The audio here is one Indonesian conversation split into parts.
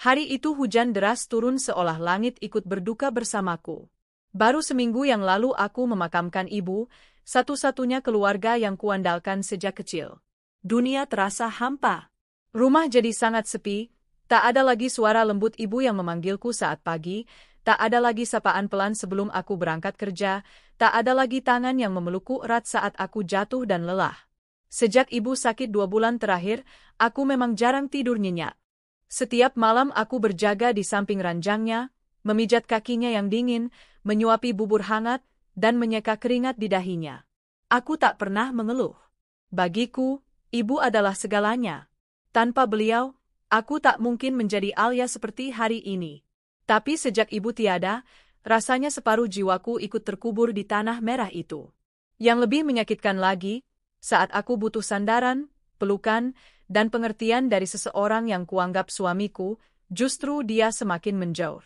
Hari itu hujan deras turun seolah langit ikut berduka bersamaku. Baru seminggu yang lalu aku memakamkan ibu, satu-satunya keluarga yang kuandalkan sejak kecil. Dunia terasa hampa. Rumah jadi sangat sepi, tak ada lagi suara lembut ibu yang memanggilku saat pagi, tak ada lagi sapaan pelan sebelum aku berangkat kerja, tak ada lagi tangan yang memelukku erat saat aku jatuh dan lelah. Sejak ibu sakit 2 bulan terakhir, aku memang jarang tidur nyenyak. Setiap malam aku berjaga di samping ranjangnya, memijat kakinya yang dingin, menyuapi bubur hangat, dan menyeka keringat di dahinya. Aku tak pernah mengeluh. Bagiku, ibu adalah segalanya. Tanpa beliau, aku tak mungkin menjadi Alia seperti hari ini. Tapi sejak ibu tiada, rasanya separuh jiwaku ikut terkubur di tanah merah itu. Yang lebih menyakitkan lagi, saat aku butuh sandaran, pelukan, dan pengertian dari seseorang yang kuanggap suamiku, justru dia semakin menjauh.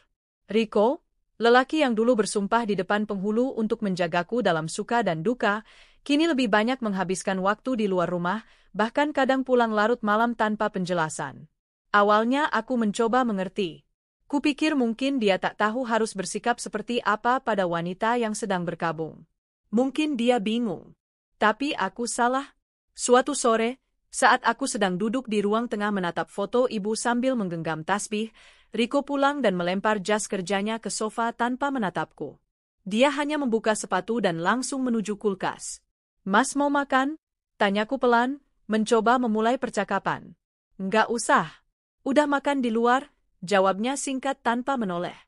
Rico, lelaki yang dulu bersumpah di depan penghulu untuk menjagaku dalam suka dan duka, kini lebih banyak menghabiskan waktu di luar rumah, bahkan kadang pulang larut malam tanpa penjelasan. Awalnya aku mencoba mengerti. Kupikir mungkin dia tak tahu harus bersikap seperti apa pada wanita yang sedang berkabung. Mungkin dia bingung. Tapi aku salah. Suatu sore, saat aku sedang duduk di ruang tengah menatap foto ibu sambil menggenggam tasbih, Rico pulang dan melempar jas kerjanya ke sofa tanpa menatapku. Dia hanya membuka sepatu dan langsung menuju kulkas. "Mas mau makan?" tanyaku pelan, mencoba memulai percakapan. "Nggak usah. Udah makan di luar," jawabnya singkat tanpa menoleh.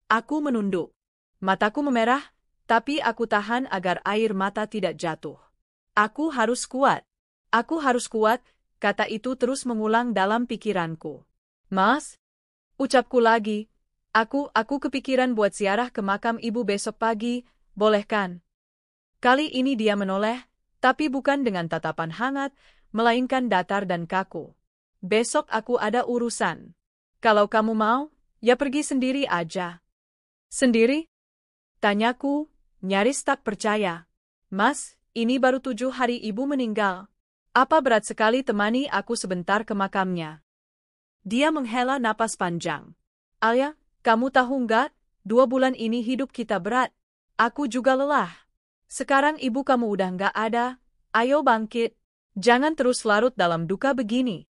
Aku menunduk. Mataku memerah, tapi aku tahan agar air mata tidak jatuh. Aku harus kuat. Aku harus kuat, kata itu terus mengulang dalam pikiranku. "Mas?" ucapku lagi. Aku kepikiran buat ziarah ke makam ibu besok pagi, boleh kan?" Kali ini dia menoleh, tapi bukan dengan tatapan hangat, melainkan datar dan kaku. "Besok aku ada urusan. Kalau kamu mau, ya pergi sendiri aja." "Sendiri?" tanyaku, nyaris tak percaya. "Mas, ini baru 7 hari ibu meninggal. Apa berat sekali temani aku sebentar ke makamnya?" Dia menghela napas panjang. "Alia, kamu tahu nggak, 2 bulan ini hidup kita berat. Aku juga lelah. Sekarang ibu kamu udah nggak ada, ayo bangkit. Jangan terus larut dalam duka begini."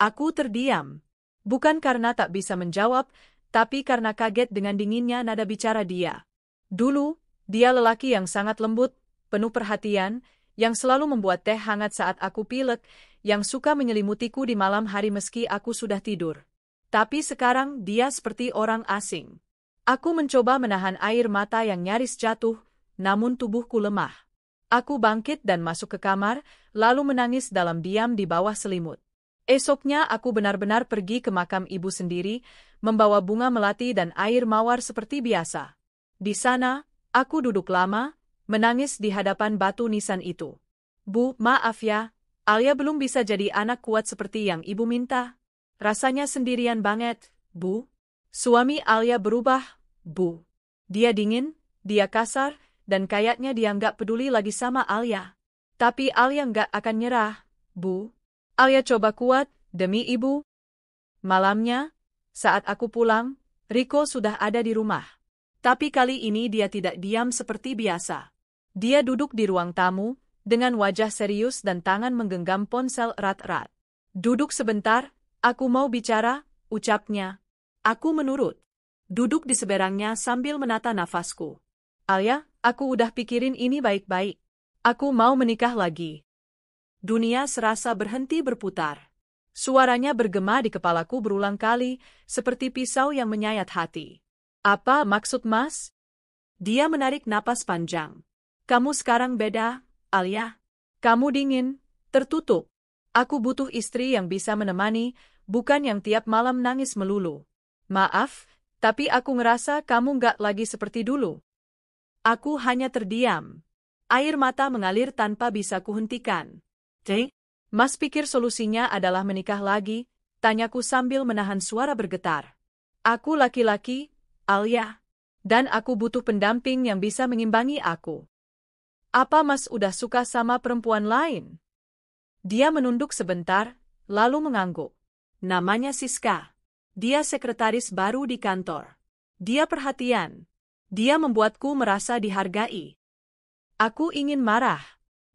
Aku terdiam. Bukan karena tak bisa menjawab, tapi karena kaget dengan dinginnya nada bicara dia. Dulu, dia lelaki yang sangat lembut, penuh perhatian, yang selalu membuat teh hangat saat aku pilek, yang suka menyelimutiku di malam hari meski aku sudah tidur. Tapi sekarang dia seperti orang asing. Aku mencoba menahan air mata yang nyaris jatuh, namun tubuhku lemah. Aku bangkit dan masuk ke kamar, lalu menangis dalam diam di bawah selimut. Esoknya aku benar-benar pergi ke makam ibu sendiri, membawa bunga melati dan air mawar seperti biasa. Di sana, aku duduk lama, menangis di hadapan batu nisan itu. "Bu, maaf ya, Alia belum bisa jadi anak kuat seperti yang ibu minta. Rasanya sendirian banget, Bu." Suami Alia berubah, Bu. Dia dingin, dia kasar, dan kayaknya dia nggak peduli lagi sama Alia. Tapi Alia nggak akan nyerah, Bu. Alia coba kuat, demi ibu. Malamnya, saat aku pulang, Rico sudah ada di rumah. Tapi kali ini dia tidak diam seperti biasa. Dia duduk di ruang tamu, dengan wajah serius dan tangan menggenggam ponsel erat-erat. "Duduk sebentar, aku mau bicara," ucapnya. Aku menurut. Duduk di seberangnya sambil menata nafasku. "Alia, aku udah pikirin ini baik-baik. Aku mau menikah lagi." Dunia serasa berhenti berputar. Suaranya bergema di kepalaku berulang kali, seperti pisau yang menyayat hati. "Apa maksud Mas?" Dia menarik napas panjang. "Kamu sekarang beda, Alia. Kamu dingin, tertutup. Aku butuh istri yang bisa menemani, bukan yang tiap malam nangis melulu. Maaf, tapi aku ngerasa kamu nggak lagi seperti dulu." Aku hanya terdiam. Air mata mengalir tanpa bisa kuhentikan. "Mas pikir solusinya adalah menikah lagi?" tanyaku sambil menahan suara bergetar. "Aku laki-laki, Alia. Dan aku butuh pendamping yang bisa mengimbangi aku." "Apa Mas udah suka sama perempuan lain?" Dia menunduk sebentar, lalu mengangguk. "Namanya Siska." Dia sekretaris baru di kantor. Dia perhatian. Dia membuatku merasa dihargai. Aku ingin marah.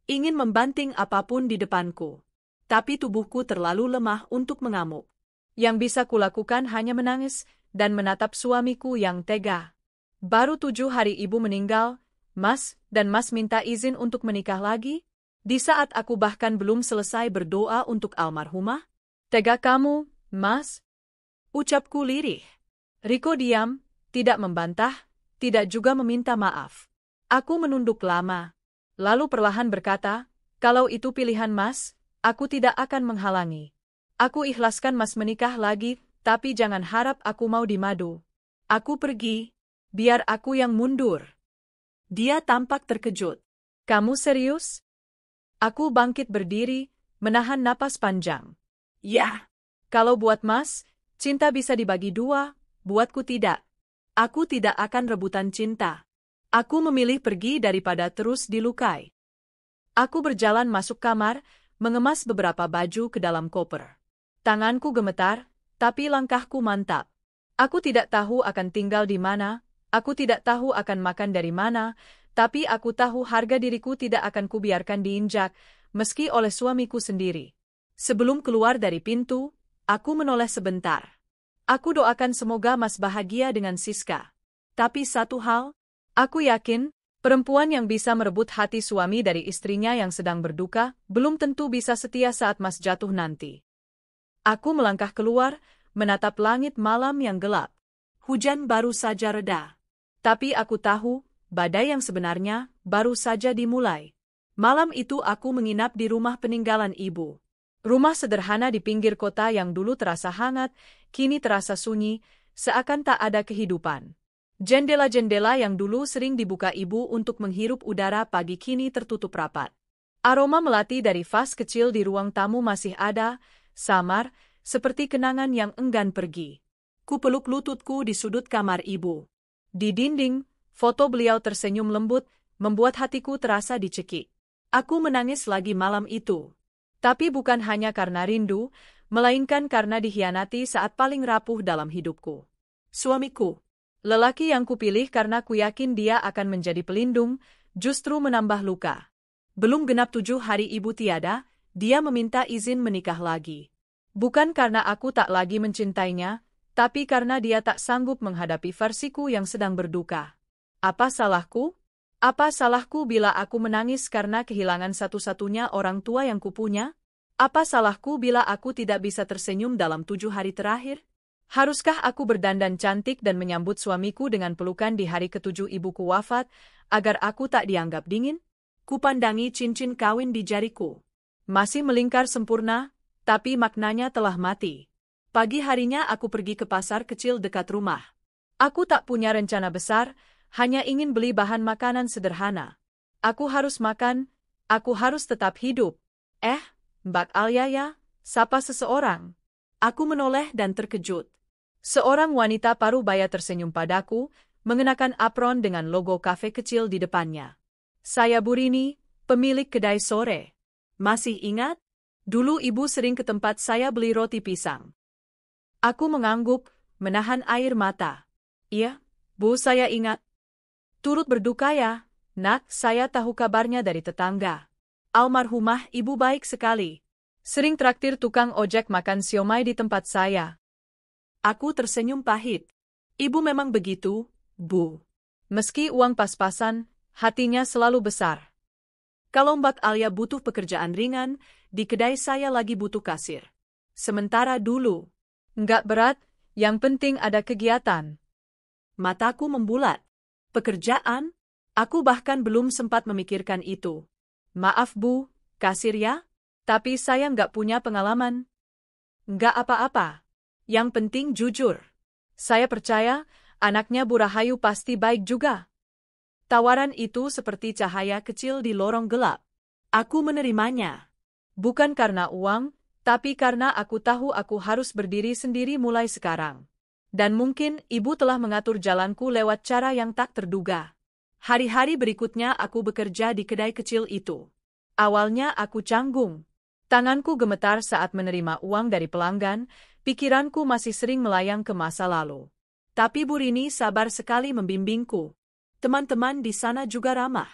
Ingin membanting apapun di depanku. Tapi tubuhku terlalu lemah untuk mengamuk. Yang bisa kulakukan hanya menangis dan menatap suamiku yang tega. Baru 7 hari ibu meninggal, Mas, dan Mas minta izin untuk menikah lagi? Di saat aku bahkan belum selesai berdoa untuk almarhumah? Tega kamu, Mas? Ucapku lirih. Riko diam, tidak membantah, tidak juga meminta maaf. Aku menunduk lama. Lalu perlahan berkata, kalau itu pilihan Mas, aku tidak akan menghalangi. Aku ikhlaskan Mas menikah lagi, tapi jangan harap aku mau dimadu. Aku pergi, biar aku yang mundur. Dia tampak terkejut. Kamu serius? Aku bangkit berdiri, menahan napas panjang. Ya. Kalau buat Mas, cinta bisa dibagi 2, buatku tidak. Aku tidak akan rebutan cinta. Aku memilih pergi daripada terus dilukai. Aku berjalan masuk kamar, mengemas beberapa baju ke dalam koper. Tanganku gemetar, tapi langkahku mantap. Aku tidak tahu akan tinggal di mana, aku tidak tahu akan makan dari mana, tapi aku tahu harga diriku tidak akan kubiarkan diinjak, meski oleh suamiku sendiri. Sebelum keluar dari pintu, aku menoleh sebentar. Aku doakan semoga Mas bahagia dengan Siska. Tapi satu hal, aku yakin, perempuan yang bisa merebut hati suami dari istrinya yang sedang berduka, belum tentu bisa setia saat Mas jatuh nanti. Aku melangkah keluar, menatap langit malam yang gelap. Hujan baru saja reda. Tapi aku tahu, badai yang sebenarnya baru saja dimulai. Malam itu aku menginap di rumah peninggalan ibu. Rumah sederhana di pinggir kota yang dulu terasa hangat, kini terasa sunyi, seakan tak ada kehidupan. Jendela-jendela yang dulu sering dibuka ibu untuk menghirup udara pagi kini tertutup rapat. Aroma melati dari vas kecil di ruang tamu masih ada, samar, seperti kenangan yang enggan pergi. Kupeluk lututku di sudut kamar ibu. Di dinding, foto beliau tersenyum lembut, membuat hatiku terasa dicekik. Aku menangis lagi malam itu. Tapi bukan hanya karena rindu, melainkan karena dikhianati saat paling rapuh dalam hidupku. Suamiku, lelaki yang kupilih karena ku yakin dia akan menjadi pelindung, justru menambah luka. Belum genap 7 hari ibu tiada, dia meminta izin menikah lagi. Bukan karena aku tak lagi mencintainya, tapi karena dia tak sanggup menghadapi versiku yang sedang berduka. Apa salahku? Apa salahku bila aku menangis karena kehilangan satu-satunya orang tua yang kupunya? Apa salahku bila aku tidak bisa tersenyum dalam 7 hari terakhir? Haruskah aku berdandan cantik dan menyambut suamiku dengan pelukan di hari ke-7 ibuku wafat, agar aku tak dianggap dingin? Kupandangi cincin kawin di jariku. Masih melingkar sempurna, tapi maknanya telah mati. Pagi harinya aku pergi ke pasar kecil dekat rumah. Aku tak punya rencana besar, hanya ingin beli bahan makanan sederhana. Aku harus makan, aku harus tetap hidup. Mbak Alyaya, sapa seseorang. Aku menoleh dan terkejut. Seorang wanita parubaya tersenyum padaku, mengenakan apron dengan logo kafe kecil di depannya. Saya Burini, pemilik kedai sore. Masih ingat? Dulu ibu sering ke tempat saya beli roti pisang. Aku mengangguk, menahan air mata. Iya, Bu, saya ingat. Turut berduka ya, Nak, saya tahu kabarnya dari tetangga. Almarhumah ibu baik sekali. Sering traktir tukang ojek makan siomay di tempat saya. Aku tersenyum pahit. Ibu memang begitu, Bu. Meski uang pas-pasan, hatinya selalu besar. Kalau Mbak Alia butuh pekerjaan ringan, di kedai saya lagi butuh kasir. Sementara dulu, nggak berat, yang penting ada kegiatan. Mataku membulat. Pekerjaan? Aku bahkan belum sempat memikirkan itu. Maaf Bu, kasir ya? Tapi saya nggak punya pengalaman. Nggak apa-apa. Yang penting jujur. Saya percaya, anaknya Bu Rahayu pasti baik juga. Tawaran itu seperti cahaya kecil di lorong gelap. Aku menerimanya. Bukan karena uang, tapi karena aku tahu aku harus berdiri sendiri mulai sekarang. Dan mungkin ibu telah mengatur jalanku lewat cara yang tak terduga. Hari-hari berikutnya aku bekerja di kedai kecil itu. Awalnya aku canggung. Tanganku gemetar saat menerima uang dari pelanggan, pikiranku masih sering melayang ke masa lalu. Tapi Bu Rini sabar sekali membimbingku. Teman-teman di sana juga ramah.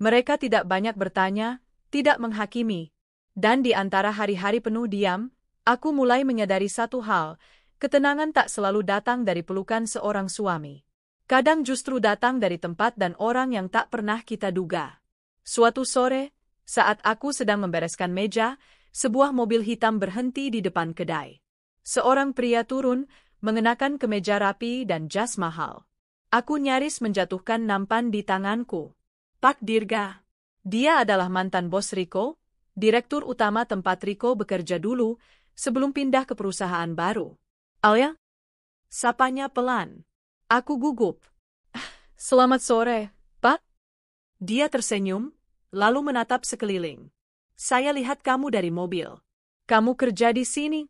Mereka tidak banyak bertanya, tidak menghakimi. Dan di antara hari-hari penuh diam, aku mulai menyadari satu hal, ketenangan tak selalu datang dari pelukan seorang suami. Kadang justru datang dari tempat dan orang yang tak pernah kita duga. Suatu sore, saat aku sedang membereskan meja, sebuah mobil hitam berhenti di depan kedai. Seorang pria turun, mengenakan kemeja rapi dan jas mahal. Aku nyaris menjatuhkan nampan di tanganku. Pak Dirga. Dia adalah mantan bos Riko, direktur utama tempat Riko bekerja dulu, sebelum pindah ke perusahaan baru. Alia? Sapanya pelan. Aku gugup. Selamat sore, Pak. Dia tersenyum, lalu menatap sekeliling. Saya lihat kamu dari mobil. Kamu kerja di sini?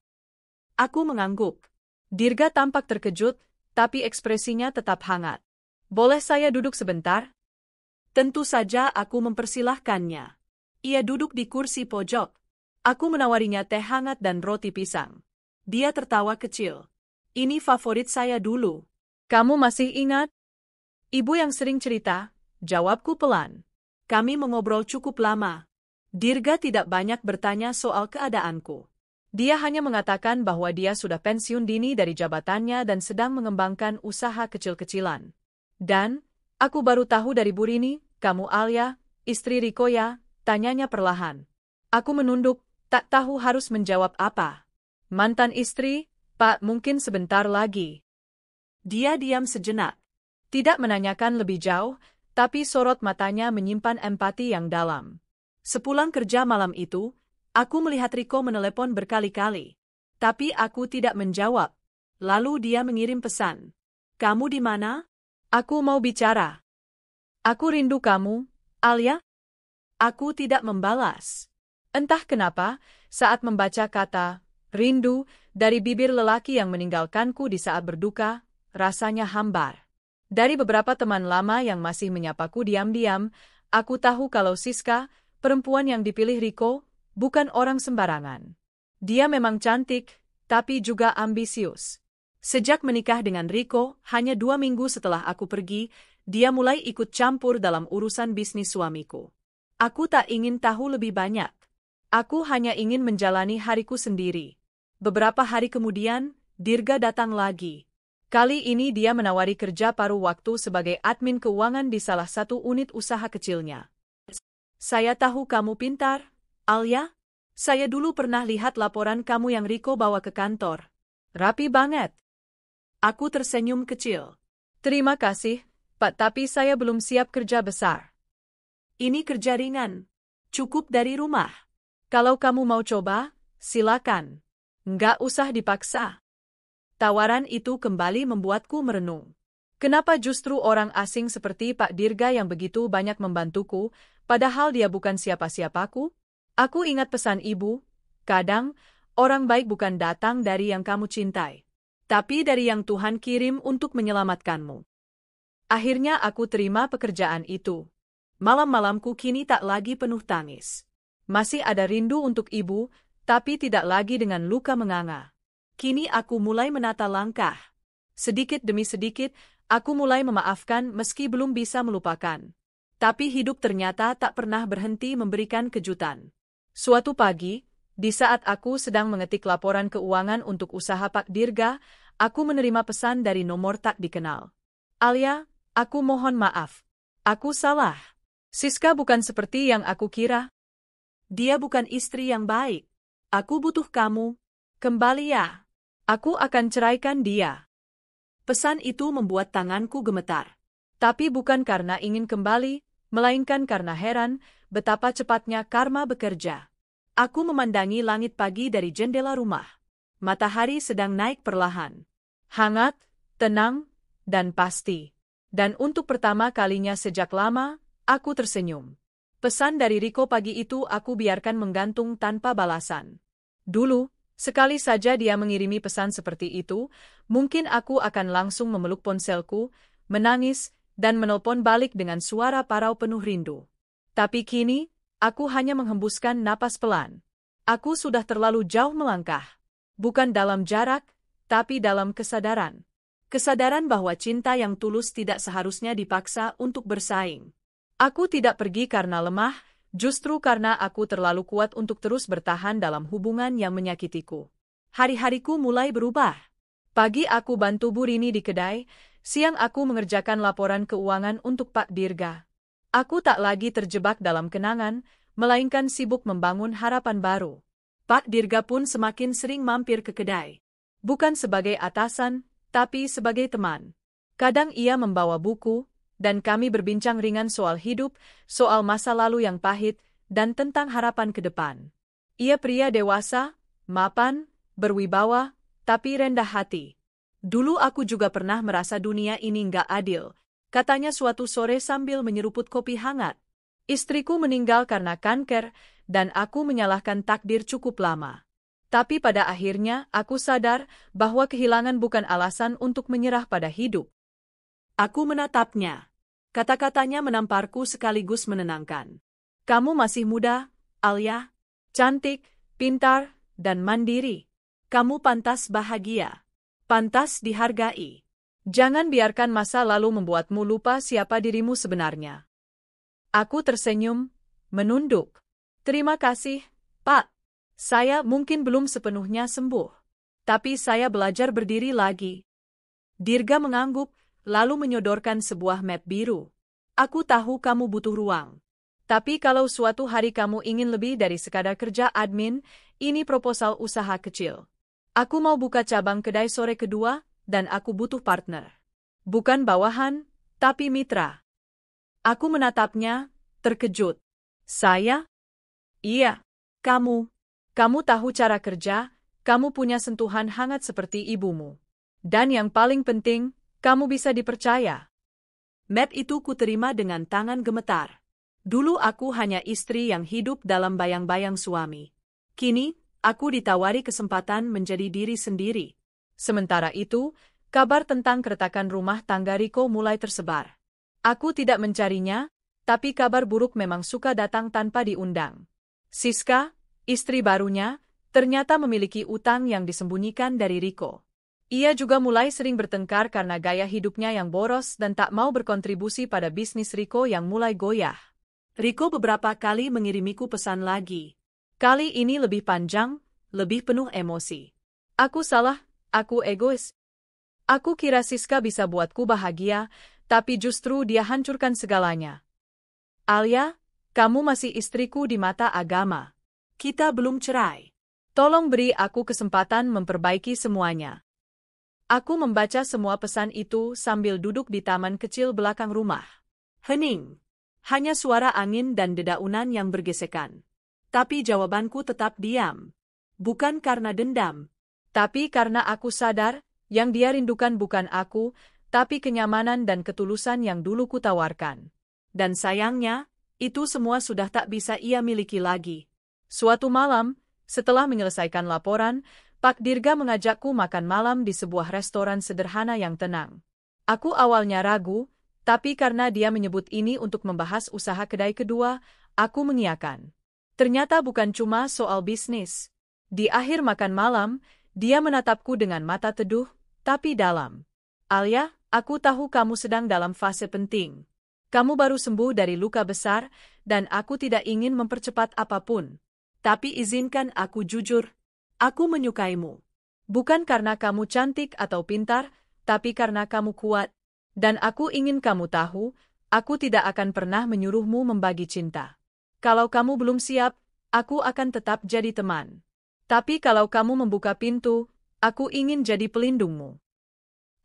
Aku mengangguk. Dirga tampak terkejut, tapi ekspresinya tetap hangat. Boleh saya duduk sebentar? Tentu saja aku mempersilahkannya. Ia duduk di kursi pojok. Aku menawarinya teh hangat dan roti pisang. Dia tertawa kecil. Ini favorit saya dulu. Kamu masih ingat? Ibu yang sering cerita, jawabku pelan. Kami mengobrol cukup lama. Dirga tidak banyak bertanya soal keadaanku. Dia hanya mengatakan bahwa dia sudah pensiun dini dari jabatannya dan sedang mengembangkan usaha kecil-kecilan. Dan, aku baru tahu dari Bu Rini, kamu Alia, istri Riko ya, tanyanya perlahan. Aku menunduk, tak tahu harus menjawab apa. Mantan istri, Pak, mungkin sebentar lagi. Dia diam sejenak. Tidak menanyakan lebih jauh, tapi sorot matanya menyimpan empati yang dalam. Sepulang kerja malam itu, aku melihat Riko menelepon berkali-kali. Tapi aku tidak menjawab. Lalu dia mengirim pesan. Kamu di mana? Aku mau bicara. Aku rindu kamu, Alia. Aku tidak membalas. Entah kenapa, saat membaca kata rindu dari bibir lelaki yang meninggalkanku di saat berduka, rasanya hambar. Dari beberapa teman lama yang masih menyapaku diam-diam, aku tahu kalau Siska, perempuan yang dipilih Riko, bukan orang sembarangan. Dia memang cantik, tapi juga ambisius. Sejak menikah dengan Riko, hanya 2 minggu setelah aku pergi, dia mulai ikut campur dalam urusan bisnis suamiku. Aku tak ingin tahu lebih banyak. Aku hanya ingin menjalani hariku sendiri. Beberapa hari kemudian, Dirga datang lagi. Kali ini dia menawari kerja paruh waktu sebagai admin keuangan di salah satu unit usaha kecilnya. Saya tahu kamu pintar, Alia. Saya dulu pernah lihat laporan kamu yang Riko bawa ke kantor. Rapi banget. Aku tersenyum kecil. Terima kasih, Pak, tapi saya belum siap kerja besar. Ini kerja ringan. Cukup dari rumah. Kalau kamu mau coba, silakan. Nggak usah dipaksa. Tawaran itu kembali membuatku merenung. Kenapa justru orang asing seperti Pak Dirga yang begitu banyak membantuku, padahal dia bukan siapa-siapaku? Aku ingat pesan ibu, kadang, orang baik bukan datang dari yang kamu cintai, tapi dari yang Tuhan kirim untuk menyelamatkanmu. Akhirnya aku terima pekerjaan itu. Malam-malamku kini tak lagi penuh tangis. Masih ada rindu untuk ibu, tapi tidak lagi dengan luka menganga. Kini aku mulai menata langkah. Sedikit demi sedikit, aku mulai memaafkan meski belum bisa melupakan. Tapi hidup ternyata tak pernah berhenti memberikan kejutan. Suatu pagi, di saat aku sedang mengetik laporan keuangan untuk usaha Pak Dirga, aku menerima pesan dari nomor tak dikenal. Alia, aku mohon maaf. Aku salah. Siska bukan seperti yang aku kira. Dia bukan istri yang baik. Aku butuh kamu. Kembali ya. Aku akan ceraikan dia. Pesan itu membuat tanganku gemetar. Tapi bukan karena ingin kembali, melainkan karena heran betapa cepatnya karma bekerja. Aku memandangi langit pagi dari jendela rumah. Matahari sedang naik perlahan. Hangat, tenang, dan pasti. Dan untuk pertama kalinya sejak lama, aku tersenyum. Pesan dari Riko pagi itu aku biarkan menggantung tanpa balasan. Dulu, sekali saja dia mengirimi pesan seperti itu, mungkin aku akan langsung memeluk ponselku, menangis, dan menelpon balik dengan suara parau penuh rindu. Tapi kini, aku hanya menghembuskan napas pelan. Aku sudah terlalu jauh melangkah. bukan dalam jarak, tapi dalam kesadaran. Kesadaran bahwa cinta yang tulus tidak seharusnya dipaksa untuk bersaing. Aku tidak pergi karena lemah, justru karena aku terlalu kuat untuk terus bertahan dalam hubungan yang menyakitiku. Hari-hariku mulai berubah. Pagi aku bantu Bu Rini di kedai, siang aku mengerjakan laporan keuangan untuk Pak Dirga. Aku tak lagi terjebak dalam kenangan, melainkan sibuk membangun harapan baru. Pak Dirga pun semakin sering mampir ke kedai. Bukan sebagai atasan, tapi sebagai teman. Kadang ia membawa buku, dan kami berbincang ringan soal hidup, soal masa lalu yang pahit, dan tentang harapan ke depan. Ia pria dewasa, mapan, berwibawa, tapi rendah hati. Dulu aku juga pernah merasa dunia ini nggak adil, katanya suatu sore sambil menyeruput kopi hangat. Istriku meninggal karena kanker, dan aku menyalahkan takdir cukup lama. Tapi pada akhirnya aku sadar bahwa kehilangan bukan alasan untuk menyerah pada hidup. Aku menatapnya. Kata-katanya menamparku sekaligus menenangkan. Kamu masih muda, Alia. Cantik, pintar, dan mandiri. Kamu pantas bahagia. Pantas dihargai. Jangan biarkan masa lalu membuatmu lupa siapa dirimu sebenarnya. Aku tersenyum, menunduk. Terima kasih, Pak. Saya mungkin belum sepenuhnya sembuh. Tapi saya belajar berdiri lagi. Dirga mengangguk, lalu menyodorkan sebuah map biru. Aku tahu kamu butuh ruang. Tapi kalau suatu hari kamu ingin lebih dari sekadar kerja admin, ini proposal usaha kecil. Aku mau buka cabang kedai sore kedua, dan aku butuh partner. Bukan bawahan, tapi mitra. Aku menatapnya, terkejut. Saya? Iya, kamu. Kamu tahu cara kerja, kamu punya sentuhan hangat seperti ibumu. Dan yang paling penting, kamu bisa dipercaya. Map itu kuterima dengan tangan gemetar. Dulu aku hanya istri yang hidup dalam bayang-bayang suami. Kini, aku ditawari kesempatan menjadi diri sendiri. Sementara itu, kabar tentang keretakan rumah tangga Riko mulai tersebar. Aku tidak mencarinya, tapi kabar buruk memang suka datang tanpa diundang. Siska, istri barunya, ternyata memiliki utang yang disembunyikan dari Riko. Ia juga mulai sering bertengkar karena gaya hidupnya yang boros dan tak mau berkontribusi pada bisnis Riko yang mulai goyah. Riko beberapa kali mengirimiku pesan lagi. Kali ini lebih panjang, lebih penuh emosi. Aku salah, aku egois. Aku kira Siska bisa buatku bahagia, tapi justru dia hancurkan segalanya. Alia, kamu masih istriku di mata agama. Kita belum cerai. Tolong beri aku kesempatan memperbaiki semuanya. Aku membaca semua pesan itu sambil duduk di taman kecil belakang rumah. Hening. Hanya suara angin dan dedaunan yang bergesekan. Tapi jawabanku tetap diam. Bukan karena dendam. Tapi karena aku sadar, yang dia rindukan bukan aku, tapi kenyamanan dan ketulusan yang dulu kutawarkan. Dan sayangnya, itu semua sudah tak bisa ia miliki lagi. Suatu malam, setelah menyelesaikan laporan, Pak Dirga mengajakku makan malam di sebuah restoran sederhana yang tenang. Aku awalnya ragu, tapi karena dia menyebut ini untuk membahas usaha kedai kedua, aku mengiyakan. Ternyata bukan cuma soal bisnis. Di akhir makan malam, dia menatapku dengan mata teduh, tapi dalam. Alia, aku tahu kamu sedang dalam fase penting. Kamu baru sembuh dari luka besar, dan aku tidak ingin mempercepat apapun. Tapi izinkan aku jujur, aku menyukaimu. Bukan karena kamu cantik atau pintar, tapi karena kamu kuat. Dan aku ingin kamu tahu, aku tidak akan pernah menyuruhmu membagi cinta. Kalau kamu belum siap, aku akan tetap jadi teman. Tapi kalau kamu membuka pintu, aku ingin jadi pelindungmu.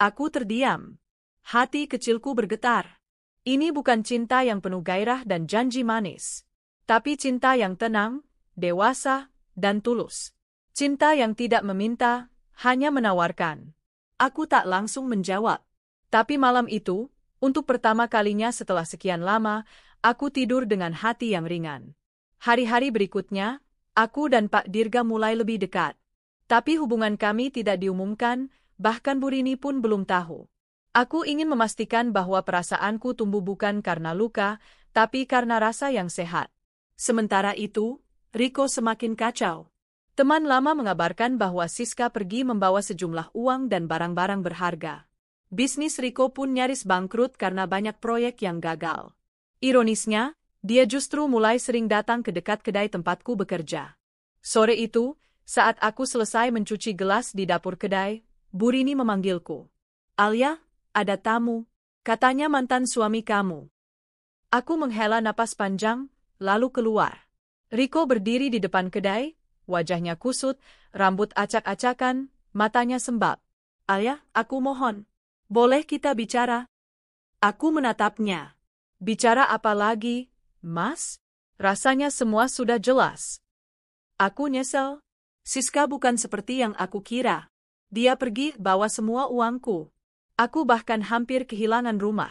Aku terdiam. Hati kecilku bergetar. Ini bukan cinta yang penuh gairah dan janji manis. Tapi cinta yang tenang, dewasa, dan tulus. Cinta yang tidak meminta, hanya menawarkan. Aku tak langsung menjawab. Tapi malam itu, untuk pertama kalinya setelah sekian lama, aku tidur dengan hati yang ringan. Hari-hari berikutnya, aku dan Pak Dirga mulai lebih dekat. Tapi hubungan kami tidak diumumkan, bahkan Bu Rini pun belum tahu. Aku ingin memastikan bahwa perasaanku tumbuh bukan karena luka, tapi karena rasa yang sehat. Sementara itu, Riko semakin kacau. Teman lama mengabarkan bahwa Siska pergi membawa sejumlah uang dan barang-barang berharga. Bisnis Riko pun nyaris bangkrut karena banyak proyek yang gagal. Ironisnya, dia justru mulai sering datang ke dekat kedai tempatku bekerja. Sore itu, saat aku selesai mencuci gelas di dapur kedai, Bu Rini memanggilku. "Alia, ada tamu," katanya mantan suami kamu. Aku menghela napas panjang, lalu keluar. Riko berdiri di depan kedai, wajahnya kusut, rambut acak-acakan, matanya sembab. "Alia, aku mohon. Boleh kita bicara?" Aku menatapnya. "Bicara apa lagi, Mas? Rasanya semua sudah jelas." Aku nyesel. Siska bukan seperti yang aku kira. Dia pergi bawa semua uangku. Aku bahkan hampir kehilangan rumah.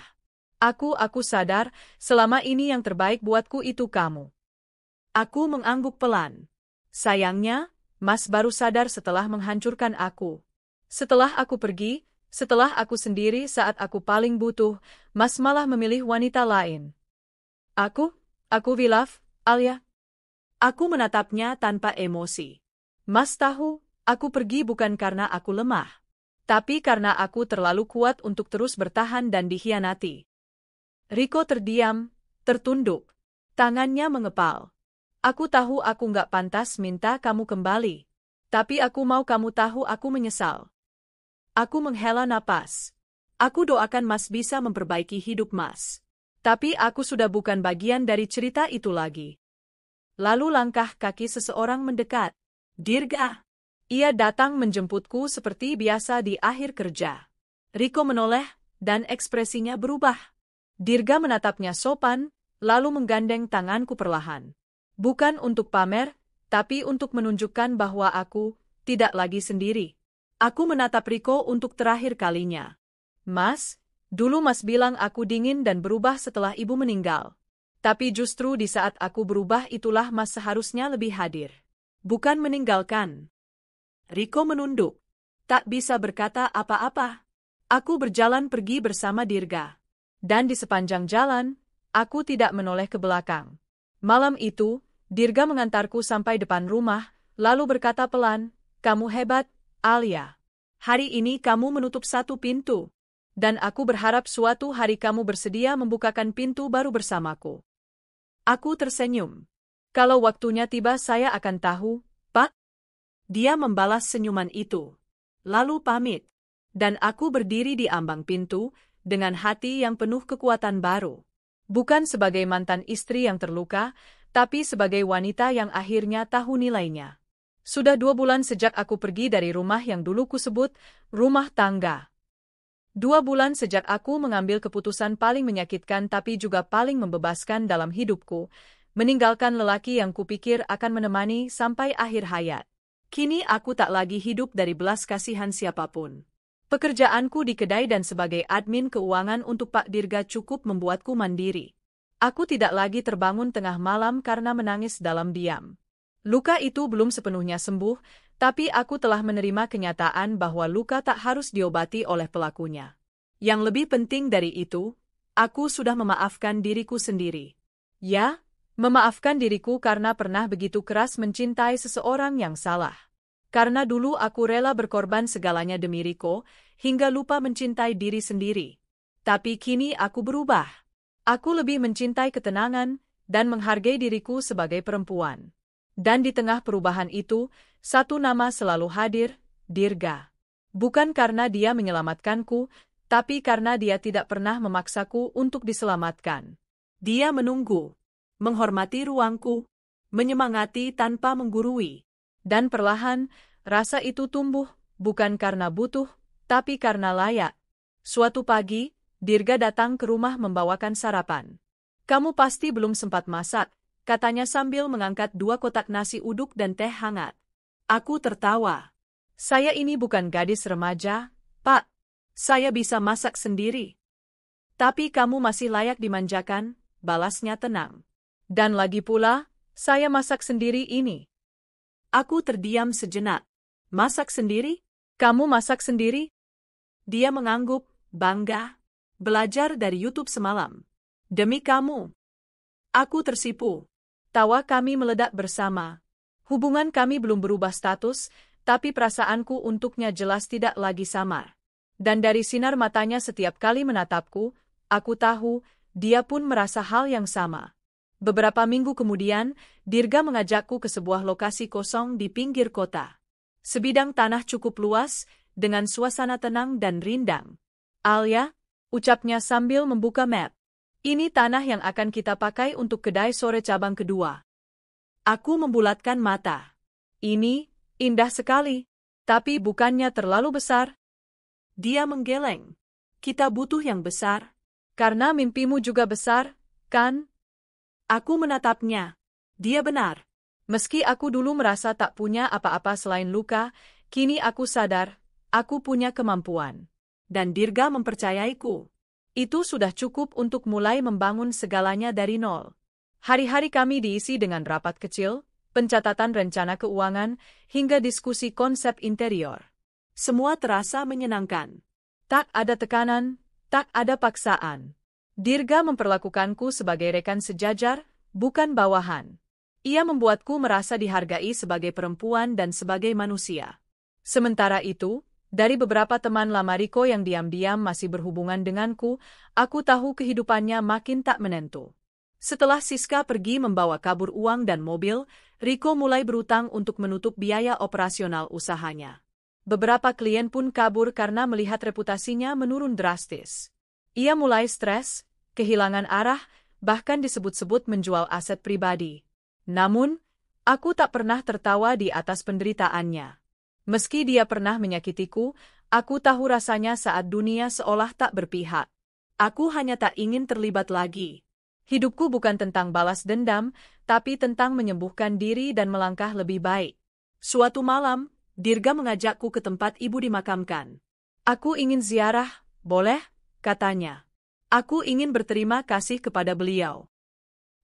Aku sadar, selama ini yang terbaik buatku itu kamu. Aku mengangguk pelan. Sayangnya, Mas baru sadar setelah menghancurkan aku. Setelah aku pergi, setelah aku sendiri saat aku paling butuh, Mas malah memilih wanita lain. Aku hilaf, Alia. Aku menatapnya tanpa emosi. Mas tahu, aku pergi bukan karena aku lemah. Tapi karena aku terlalu kuat untuk terus bertahan dan dikhianati. Riko terdiam, tertunduk. Tangannya mengepal. Aku tahu aku nggak pantas minta kamu kembali. Tapi aku mau kamu tahu aku menyesal. Aku menghela napas. Aku doakan Mas bisa memperbaiki hidup Mas. Tapi aku sudah bukan bagian dari cerita itu lagi. Lalu langkah kaki seseorang mendekat. Dirga. Ia datang menjemputku seperti biasa di akhir kerja. Riko menoleh, dan ekspresinya berubah. Dirga menatapnya sopan, lalu menggandeng tanganku perlahan. Bukan untuk pamer, tapi untuk menunjukkan bahwa aku tidak lagi sendiri. Aku menatap Riko untuk terakhir kalinya. Mas, dulu Mas bilang aku dingin dan berubah setelah ibu meninggal. Tapi justru di saat aku berubah itulah Mas seharusnya lebih hadir. Bukan meninggalkan. Riko menunduk. Tak bisa berkata apa-apa. Aku berjalan pergi bersama Dirga. Dan di sepanjang jalan, aku tidak menoleh ke belakang. Malam itu, Dirga mengantarku sampai depan rumah, lalu berkata pelan, "Kamu hebat, Alia. Hari ini kamu menutup satu pintu. Dan aku berharap suatu hari kamu bersedia membukakan pintu baru bersamaku." Aku tersenyum. "Kalau waktunya tiba saya akan tahu, Pak." Dia membalas senyuman itu. Lalu pamit. Dan aku berdiri di ambang pintu, dengan hati yang penuh kekuatan baru. Bukan sebagai mantan istri yang terluka, tapi sebagai wanita yang akhirnya tahu nilainya. Sudah 2 bulan sejak aku pergi dari rumah yang dulu kusebut rumah tangga. 2 bulan sejak aku mengambil keputusan paling menyakitkan tapi juga paling membebaskan dalam hidupku, meninggalkan lelaki yang kupikir akan menemani sampai akhir hayat. Kini aku tak lagi hidup dari belas kasihan siapapun. Pekerjaanku di kedai dan sebagai admin keuangan untuk Pak Dirga cukup membuatku mandiri. Aku tidak lagi terbangun tengah malam karena menangis dalam diam. Luka itu belum sepenuhnya sembuh, tapi aku telah menerima kenyataan bahwa luka tak harus diobati oleh pelakunya. Yang lebih penting dari itu, aku sudah memaafkan diriku sendiri. Ya, memaafkan diriku karena pernah begitu keras mencintai seseorang yang salah. Karena dulu aku rela berkorban segalanya demi Riko, hingga lupa mencintai diri sendiri. Tapi kini aku berubah. Aku lebih mencintai ketenangan dan menghargai diriku sebagai perempuan. Dan di tengah perubahan itu, satu nama selalu hadir, Dirga. Bukan karena dia menyelamatkanku, tapi karena dia tidak pernah memaksaku untuk diselamatkan. Dia menunggu, menghormati ruangku, menyemangati tanpa menggurui. Dan perlahan, rasa itu tumbuh, bukan karena butuh, tapi karena layak. Suatu pagi, Dirga datang ke rumah membawakan sarapan. "Kamu pasti belum sempat masak," katanya sambil mengangkat 2 kotak nasi uduk dan teh hangat. Aku tertawa. "Saya ini bukan gadis remaja, Pak. Saya bisa masak sendiri." "Tapi kamu masih layak dimanjakan," balasnya tenang. "Dan lagi pula, saya masak sendiri ini." Aku terdiam sejenak. "Masak sendiri? Kamu masak sendiri?" Dia mengangguk, bangga. "Belajar dari YouTube semalam. Demi kamu." Aku tersipu. Tawa kami meledak bersama. Hubungan kami belum berubah status, tapi perasaanku untuknya jelas tidak lagi samar. Dan dari sinar matanya setiap kali menatapku, aku tahu, dia pun merasa hal yang sama. Beberapa minggu kemudian, Dirga mengajakku ke sebuah lokasi kosong di pinggir kota. Sebidang tanah cukup luas, dengan suasana tenang dan rindang. Alia, ucapnya sambil membuka map. Ini tanah yang akan kita pakai untuk kedai sore cabang kedua. Aku membulatkan mata. Ini indah sekali, tapi bukannya terlalu besar? Dia menggeleng. Kita butuh yang besar. Karena mimpimu juga besar, kan? Aku menatapnya. Dia benar. Meski aku dulu merasa tak punya apa-apa selain luka, kini aku sadar, aku punya kemampuan. Dan Dirga mempercayaiku. Itu sudah cukup untuk mulai membangun segalanya dari nol. Hari-hari kami diisi dengan rapat kecil, pencatatan rencana keuangan, hingga diskusi konsep interior. Semua terasa menyenangkan. Tak ada tekanan, tak ada paksaan. Dirga memperlakukanku sebagai rekan sejajar, bukan bawahan. Ia membuatku merasa dihargai sebagai perempuan dan sebagai manusia. Sementara itu, dari beberapa teman lama Riko yang diam-diam masih berhubungan denganku, aku tahu kehidupannya makin tak menentu. Setelah Siska pergi membawa kabur uang dan mobil, Riko mulai berutang untuk menutup biaya operasional usahanya. Beberapa klien pun kabur karena melihat reputasinya menurun drastis. Ia mulai stres, kehilangan arah, bahkan disebut-sebut menjual aset pribadi. Namun, aku tak pernah tertawa di atas penderitaannya. Meski dia pernah menyakitiku, aku tahu rasanya saat dunia seolah tak berpihak. Aku hanya tak ingin terlibat lagi. Hidupku bukan tentang balas dendam, tapi tentang menyembuhkan diri dan melangkah lebih baik. Suatu malam, Dirga mengajakku ke tempat ibu dimakamkan. Aku ingin ziarah, boleh? Katanya. Aku ingin berterima kasih kepada beliau.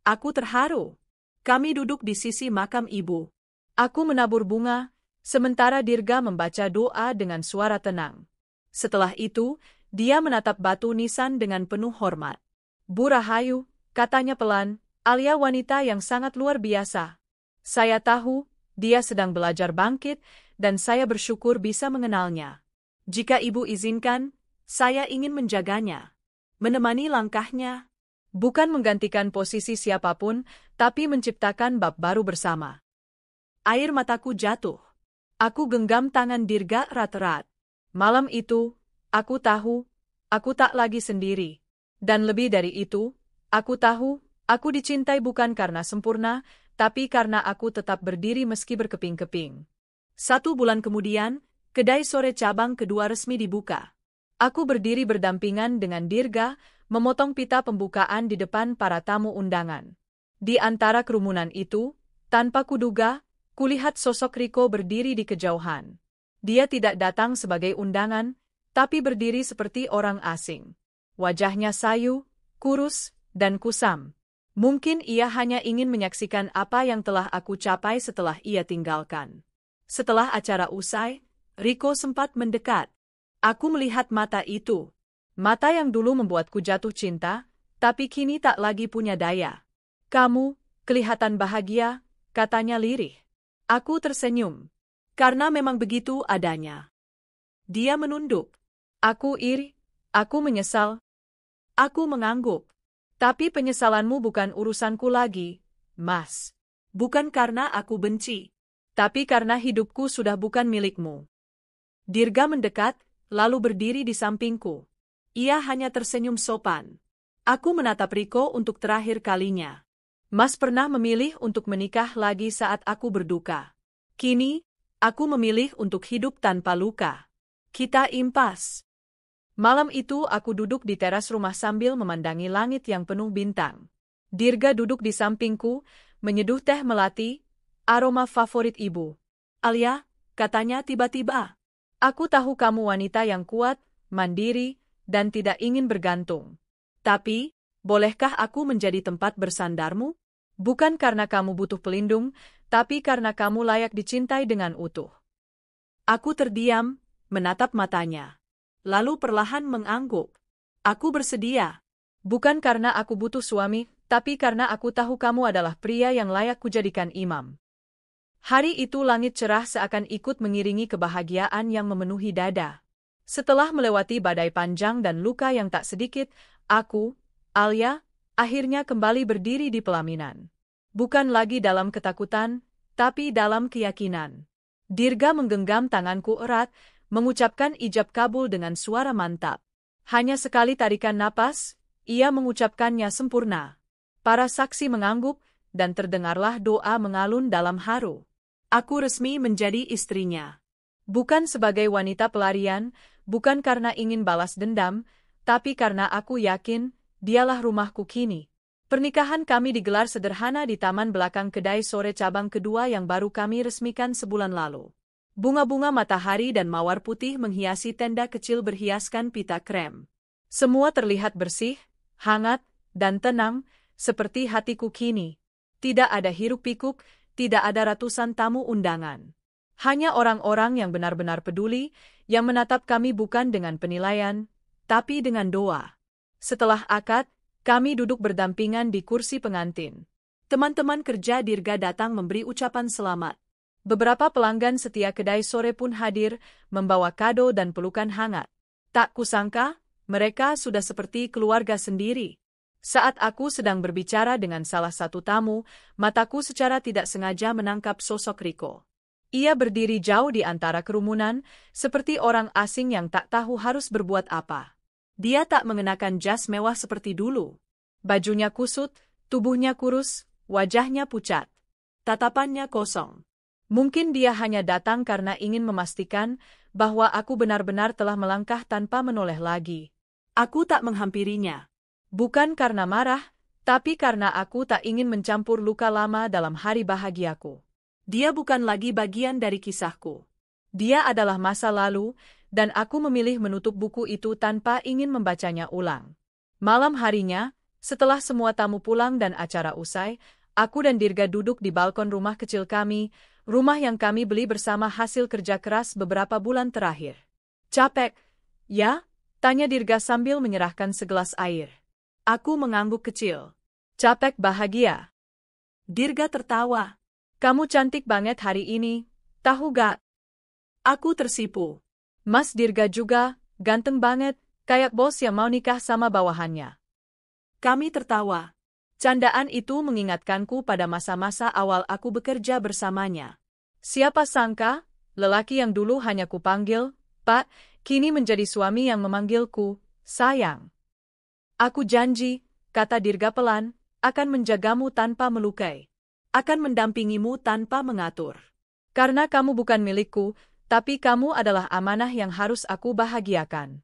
Aku terharu. Kami duduk di sisi makam ibu. Aku menabur bunga, sementara Dirga membaca doa dengan suara tenang. Setelah itu, dia menatap batu nisan dengan penuh hormat. Bu Rahayu, katanya pelan, Alia wanita yang sangat luar biasa. Saya tahu, dia sedang belajar bangkit, dan saya bersyukur bisa mengenalnya. Jika ibu izinkan, saya ingin menjaganya. Menemani langkahnya, bukan menggantikan posisi siapapun, tapi menciptakan bab baru bersama. Air mataku jatuh. Aku genggam tangan Dirga erat-erat. Malam itu, aku tahu, aku tak lagi sendiri. Dan lebih dari itu, aku tahu, aku dicintai bukan karena sempurna, tapi karena aku tetap berdiri meski berkeping-keping. 1 bulan kemudian, kedai sore cabang kedua resmi dibuka. Aku berdiri berdampingan dengan Dirga, memotong pita pembukaan di depan para tamu undangan. Di antara kerumunan itu, tanpa kuduga, kulihat sosok Riko berdiri di kejauhan. Dia tidak datang sebagai undangan, tapi berdiri seperti orang asing. Wajahnya sayu, kurus, dan kusam. Mungkin ia hanya ingin menyaksikan apa yang telah aku capai setelah ia tinggalkan. Setelah acara usai, Riko sempat mendekat. Aku melihat mata itu. Mata yang dulu membuatku jatuh cinta, tapi kini tak lagi punya daya. Kamu, kelihatan bahagia, katanya lirih. Aku tersenyum. Karena memang begitu adanya. Dia menunduk. Aku iri, aku menyesal. Aku mengangguk. Tapi penyesalanmu bukan urusanku lagi, Mas. Bukan karena aku benci, tapi karena hidupku sudah bukan milikmu. Dirga mendekat, lalu berdiri di sampingku. Ia hanya tersenyum sopan. Aku menatap Riko untuk terakhir kalinya. Mas pernah memilih untuk menikah lagi saat aku berduka. Kini, aku memilih untuk hidup tanpa luka. Kita impas. Malam itu aku duduk di teras rumah sambil memandangi langit yang penuh bintang. Dirga duduk di sampingku, menyeduh teh melati, aroma favorit ibu. Alia, katanya tiba-tiba. Aku tahu kamu wanita yang kuat, mandiri, dan tidak ingin bergantung. Tapi, bolehkah aku menjadi tempat bersandarmu? Bukan karena kamu butuh pelindung, tapi karena kamu layak dicintai dengan utuh. Aku terdiam, menatap matanya. Lalu perlahan mengangguk. Aku bersedia. Bukan karena aku butuh suami, tapi karena aku tahu kamu adalah pria yang layak kujadikan imam. Hari itu langit cerah seakan ikut mengiringi kebahagiaan yang memenuhi dada. Setelah melewati badai panjang dan luka yang tak sedikit, aku, Alia, akhirnya kembali berdiri di pelaminan. Bukan lagi dalam ketakutan, tapi dalam keyakinan. Dirga menggenggam tanganku erat, mengucapkan ijab kabul dengan suara mantap. Hanya sekali tarikan napas, ia mengucapkannya sempurna. Para saksi mengangguk, dan terdengarlah doa mengalun dalam haru. Aku resmi menjadi istrinya. Bukan sebagai wanita pelarian, bukan karena ingin balas dendam, tapi karena aku yakin, dialah rumahku kini. Pernikahan kami digelar sederhana di taman belakang kedai sore cabang kedua yang baru kami resmikan sebulan lalu. Bunga-bunga matahari dan mawar putih menghiasi tenda kecil berhiaskan pita krem. Semua terlihat bersih, hangat, dan tenang, seperti hatiku kini. Tidak ada hiruk-pikuk, tidak ada ratusan tamu undangan. Hanya orang-orang yang benar-benar peduli, yang menatap kami bukan dengan penilaian, tapi dengan doa. Setelah akad, kami duduk berdampingan di kursi pengantin. Teman-teman kerja Dirga datang memberi ucapan selamat. Beberapa pelanggan setia kedai sore pun hadir, membawa kado dan pelukan hangat. Tak kusangka, mereka sudah seperti keluarga sendiri. Saat aku sedang berbicara dengan salah satu tamu, mataku secara tidak sengaja menangkap sosok Riko. Ia berdiri jauh di antara kerumunan, seperti orang asing yang tak tahu harus berbuat apa. Dia tak mengenakan jas mewah seperti dulu. Bajunya kusut, tubuhnya kurus, wajahnya pucat. Tatapannya kosong. Mungkin dia hanya datang karena ingin memastikan bahwa aku benar-benar telah melangkah tanpa menoleh lagi. Aku tak menghampirinya. Bukan karena marah, tapi karena aku tak ingin mencampur luka lama dalam hari bahagiaku. Dia bukan lagi bagian dari kisahku. Dia adalah masa lalu, dan aku memilih menutup buku itu tanpa ingin membacanya ulang. Malam harinya, setelah semua tamu pulang dan acara usai, aku dan Dirga duduk di balkon rumah kecil kami, rumah yang kami beli bersama hasil kerja keras beberapa bulan terakhir. Capek, ya? Tanya Dirga sambil menyerahkan segelas air. Aku mengangguk kecil. Capek bahagia. Dirga tertawa. Kamu cantik banget hari ini, tahu gak? Aku tersipu. Mas Dirga juga, ganteng banget, kayak bos yang mau nikah sama bawahannya. Kami tertawa. Candaan itu mengingatkanku pada masa-masa awal aku bekerja bersamanya. Siapa sangka, lelaki yang dulu hanya kupanggil, Pak, kini menjadi suami yang memanggilku, sayang. Aku janji, kata Dirga pelan, akan menjagamu tanpa melukai. Akan mendampingimu tanpa mengatur. Karena kamu bukan milikku, tapi kamu adalah amanah yang harus aku bahagiakan.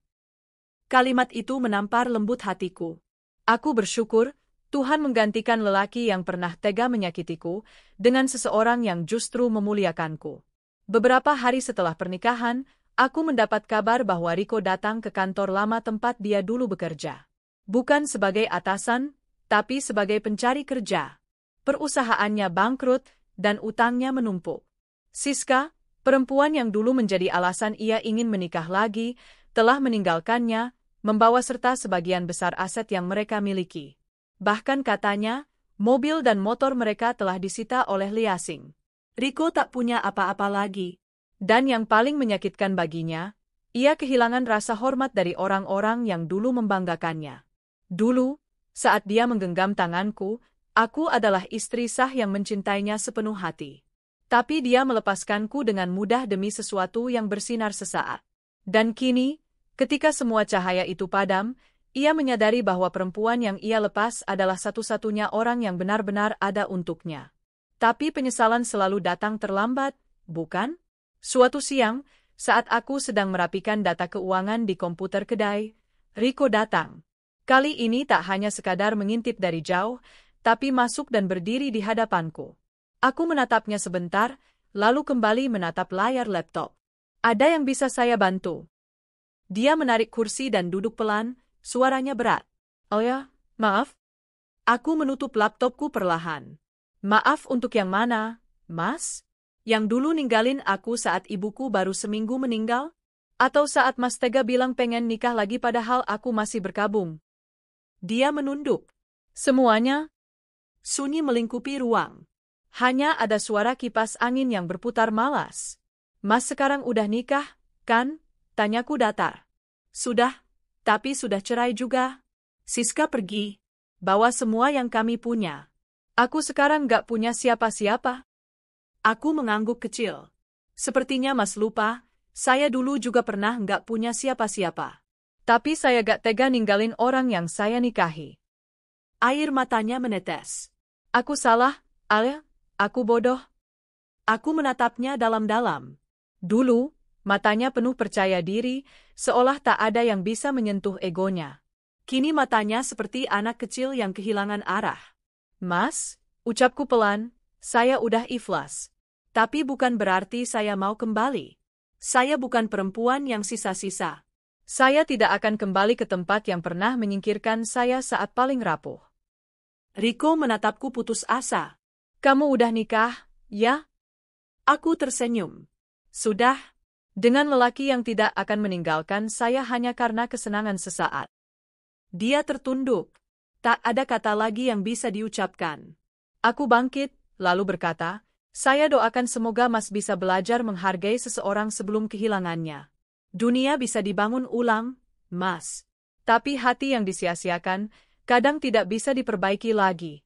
Kalimat itu menampar lembut hatiku. Aku bersyukur, Tuhan menggantikan lelaki yang pernah tega menyakitiku, dengan seseorang yang justru memuliakanku. Beberapa hari setelah pernikahan, aku mendapat kabar bahwa Riko datang ke kantor lama tempat dia dulu bekerja. Bukan sebagai atasan, tapi sebagai pencari kerja. Perusahaannya bangkrut, dan utangnya menumpuk. Siska, perempuan yang dulu menjadi alasan ia ingin menikah lagi, telah meninggalkannya, membawa serta sebagian besar aset yang mereka miliki. Bahkan katanya, mobil dan motor mereka telah disita oleh Liasing. Riko tak punya apa-apa lagi. Dan yang paling menyakitkan baginya, ia kehilangan rasa hormat dari orang-orang yang dulu membanggakannya. Dulu, saat dia menggenggam tanganku, aku adalah istri sah yang mencintainya sepenuh hati. Tapi dia melepaskanku dengan mudah demi sesuatu yang bersinar sesaat. Dan kini, ketika semua cahaya itu padam, ia menyadari bahwa perempuan yang ia lepas adalah satu-satunya orang yang benar-benar ada untuknya. Tapi penyesalan selalu datang terlambat, bukan? Suatu siang, saat aku sedang merapikan data keuangan di komputer kedai, Riko datang. Kali ini tak hanya sekadar mengintip dari jauh, tapi masuk dan berdiri di hadapanku. Aku menatapnya sebentar, lalu kembali menatap layar laptop. Ada yang bisa saya bantu? Dia menarik kursi dan duduk pelan, suaranya berat. Oh ya, maaf. Aku menutup laptopku perlahan. Maaf untuk yang mana, Mas? Yang dulu ninggalin aku saat ibuku baru seminggu meninggal? Atau saat Mas tega bilang pengen nikah lagi padahal aku masih berkabung? Dia menunduk. Semuanya sunyi melingkupi ruang. Hanya ada suara kipas angin yang berputar malas. Mas sekarang udah nikah, kan? Tanyaku datar. Sudah, tapi sudah cerai juga. Siska pergi. Bawa semua yang kami punya. Aku sekarang gak punya siapa-siapa. Aku mengangguk kecil. Sepertinya Mas lupa, saya dulu juga pernah gak punya siapa-siapa. Tapi saya gak tega ninggalin orang yang saya nikahi. Air matanya menetes. Aku salah, Alia. Aku bodoh. Aku menatapnya dalam-dalam. Dulu, matanya penuh percaya diri, seolah tak ada yang bisa menyentuh egonya. Kini matanya seperti anak kecil yang kehilangan arah. Mas, ucapku pelan, saya udah ikhlas. Tapi bukan berarti saya mau kembali. Saya bukan perempuan yang sisa-sisa. Saya tidak akan kembali ke tempat yang pernah menyingkirkan saya saat paling rapuh. Riko menatapku putus asa. Kamu udah nikah, ya? Aku tersenyum. Sudah. Dengan lelaki yang tidak akan meninggalkan saya hanya karena kesenangan sesaat. Dia tertunduk. Tak ada kata lagi yang bisa diucapkan. Aku bangkit, lalu berkata, saya doakan semoga Mas bisa belajar menghargai seseorang sebelum kehilangannya. Dunia bisa dibangun ulang, Mas. Tapi hati yang disia-siakan, kadang tidak bisa diperbaiki lagi.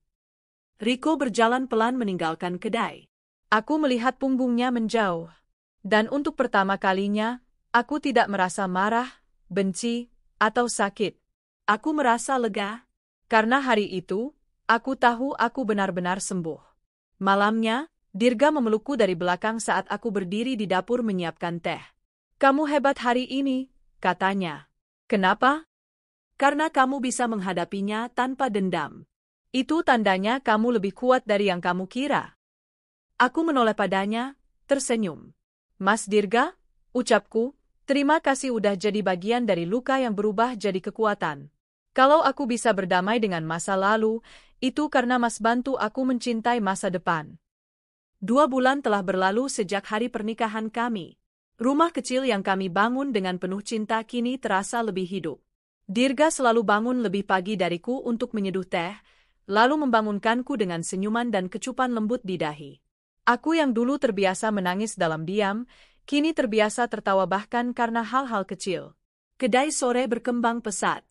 Riko berjalan pelan meninggalkan kedai. Aku melihat punggungnya menjauh. Dan untuk pertama kalinya, aku tidak merasa marah, benci, atau sakit. Aku merasa lega. Karena hari itu, aku tahu aku benar-benar sembuh. Malamnya, Dirga memelukku dari belakang saat aku berdiri di dapur menyiapkan teh. Kamu hebat hari ini, katanya. Kenapa? Karena kamu bisa menghadapinya tanpa dendam. Itu tandanya kamu lebih kuat dari yang kamu kira. Aku menoleh padanya, tersenyum. Mas Dirga, ucapku, terima kasih udah jadi bagian dari luka yang berubah jadi kekuatan. Kalau aku bisa berdamai dengan masa lalu, itu karena Mas bantu aku mencintai masa depan. 2 bulan telah berlalu sejak hari pernikahan kami. Rumah kecil yang kami bangun dengan penuh cinta kini terasa lebih hidup. Dirga selalu bangun lebih pagi dariku untuk menyeduh teh, lalu membangunkanku dengan senyuman dan kecupan lembut di dahi. Aku yang dulu terbiasa menangis dalam diam, kini terbiasa tertawa bahkan karena hal-hal kecil. Kedai sore berkembang pesat.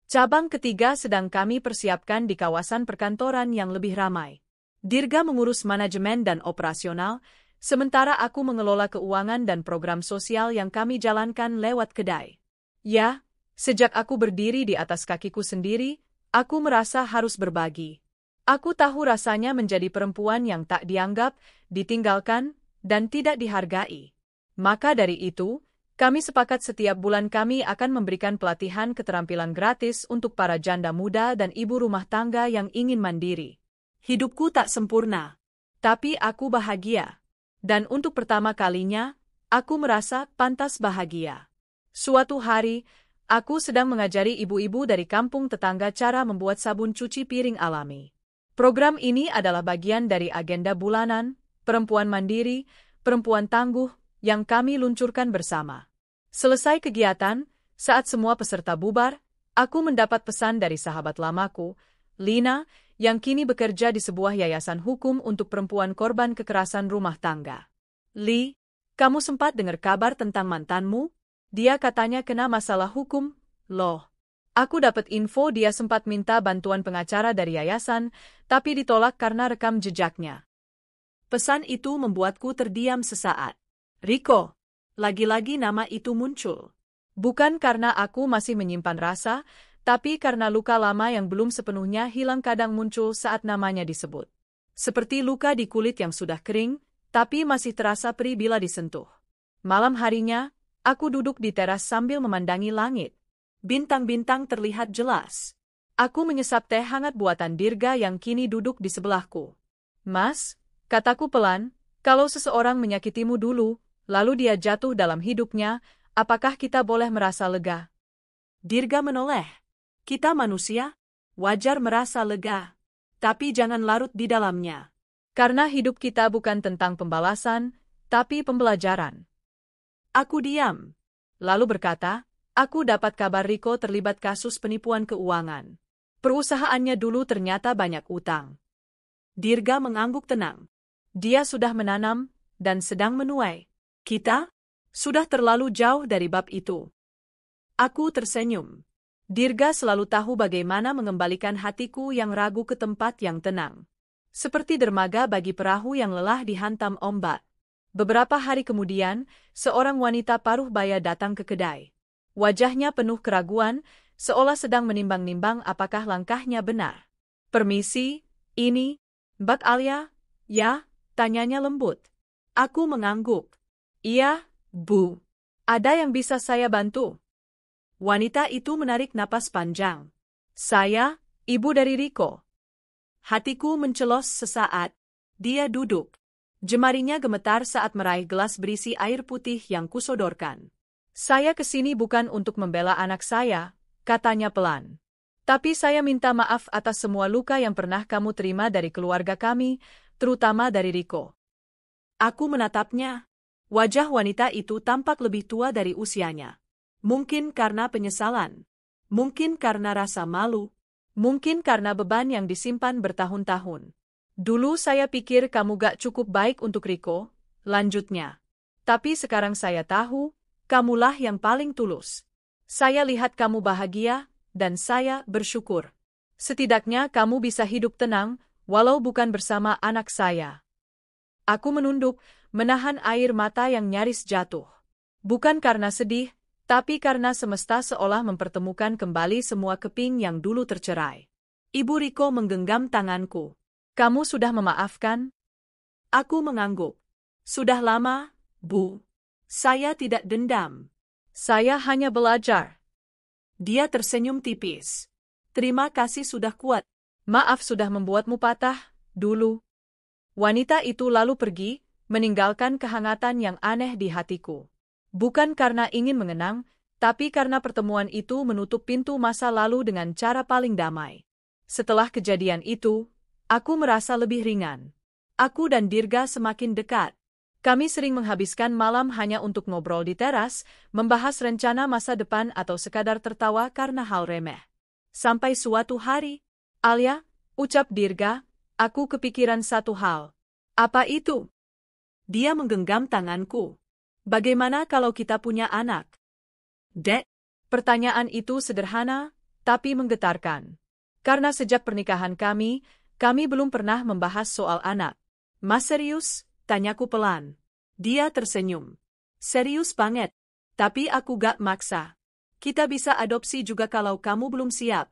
Cabang ketiga sedang kami persiapkan di kawasan perkantoran yang lebih ramai. Dirga mengurus manajemen dan operasional, sementara aku mengelola keuangan dan program sosial yang kami jalankan lewat kedai. Ya, sejak aku berdiri di atas kakiku sendiri, aku merasa harus berbagi. Aku tahu rasanya menjadi perempuan yang tak dianggap, ditinggalkan, dan tidak dihargai. Maka dari itu, kami sepakat setiap bulan kami akan memberikan pelatihan keterampilan gratis untuk para janda muda dan ibu rumah tangga yang ingin mandiri. Hidupku tak sempurna, tapi aku bahagia. Dan untuk pertama kalinya, aku merasa pantas bahagia. Suatu hari, aku sedang mengajari ibu-ibu dari kampung tetangga cara membuat sabun cuci piring alami. Program ini adalah bagian dari agenda bulanan, perempuan mandiri, perempuan tangguh, yang kami luncurkan bersama. Selesai kegiatan, saat semua peserta bubar, aku mendapat pesan dari sahabat lamaku, Lina, yang kini bekerja di sebuah yayasan hukum untuk perempuan korban kekerasan rumah tangga. Li, kamu sempat dengar kabar tentang mantanmu? Dia katanya kena masalah hukum, loh. Aku dapat info dia sempat minta bantuan pengacara dari yayasan, tapi ditolak karena rekam jejaknya. Pesan itu membuatku terdiam sesaat. Riko, lagi-lagi nama itu muncul. Bukan karena aku masih menyimpan rasa, tapi karena luka lama yang belum sepenuhnya hilang kadang muncul saat namanya disebut. Seperti luka di kulit yang sudah kering, tapi masih terasa perih bila disentuh. Malam harinya, aku duduk di teras sambil memandangi langit. Bintang-bintang terlihat jelas. Aku menyesap teh hangat buatan Dirga yang kini duduk di sebelahku. Mas, kataku pelan, kalau seseorang menyakitimu dulu, lalu dia jatuh dalam hidupnya, apakah kita boleh merasa lega? Dirga menoleh. Kita manusia, wajar merasa lega. Tapi jangan larut di dalamnya. Karena hidup kita bukan tentang pembalasan, tapi pembelajaran. Aku diam. Lalu berkata, aku dapat kabar Riko terlibat kasus penipuan keuangan. Perusahaannya dulu ternyata banyak utang. Dirga mengangguk tenang. Dia sudah menanam dan sedang menuai. Kita sudah terlalu jauh dari bab itu. Aku tersenyum. Dirga selalu tahu bagaimana mengembalikan hatiku yang ragu ke tempat yang tenang. Seperti dermaga bagi perahu yang lelah dihantam ombak. Beberapa hari kemudian, seorang wanita paruh baya datang ke kedai. Wajahnya penuh keraguan, seolah sedang menimbang-nimbang apakah langkahnya benar. "Permisi, ini Mbak Alia?" "Ya," tanyanya lembut. Aku mengangguk. "Iya, Bu. Ada yang bisa saya bantu?" Wanita itu menarik napas panjang. "Saya, ibu dari Riko." Hatiku mencelos sesaat. Dia duduk. Jemarinya gemetar saat meraih gelas berisi air putih yang kusodorkan. "Saya kesini bukan untuk membela anak saya," katanya pelan. "Tapi saya minta maaf atas semua luka yang pernah kamu terima dari keluarga kami, terutama dari Riko." Aku menatapnya. Wajah wanita itu tampak lebih tua dari usianya. Mungkin karena penyesalan. Mungkin karena rasa malu. Mungkin karena beban yang disimpan bertahun-tahun. "Dulu saya pikir kamu gak cukup baik untuk Riko," lanjutnya. "Tapi sekarang saya tahu, kamulah yang paling tulus. Saya lihat kamu bahagia, dan saya bersyukur. Setidaknya kamu bisa hidup tenang, walau bukan bersama anak saya." Aku menunduk, menahan air mata yang nyaris jatuh. Bukan karena sedih, tapi karena semesta seolah mempertemukan kembali semua keping yang dulu tercerai. Ibu Riko menggenggam tanganku. "Kamu sudah memaafkan?" Aku mengangguk. "Sudah lama, Bu. Saya tidak dendam. Saya hanya belajar." Dia tersenyum tipis. "Terima kasih sudah kuat. Maaf sudah membuatmu patah, dulu." Wanita itu lalu pergi, meninggalkan kehangatan yang aneh di hatiku. Bukan karena ingin mengenang, tapi karena pertemuan itu menutup pintu masa lalu dengan cara paling damai. Setelah kejadian itu, aku merasa lebih ringan. Aku dan Dirga semakin dekat. Kami sering menghabiskan malam hanya untuk ngobrol di teras, membahas rencana masa depan atau sekadar tertawa karena hal remeh. Sampai suatu hari, "Alia," ucap Dirga, "aku kepikiran satu hal." "Apa itu?" Dia menggenggam tanganku. "Bagaimana kalau kita punya anak?" "Dek?" Pertanyaan itu sederhana, tapi menggetarkan. Karena sejak pernikahan kami belum pernah membahas soal anak. "Mas serius?" tanyaku pelan. Dia tersenyum. "Serius banget. Tapi aku gak maksa. Kita bisa adopsi juga kalau kamu belum siap.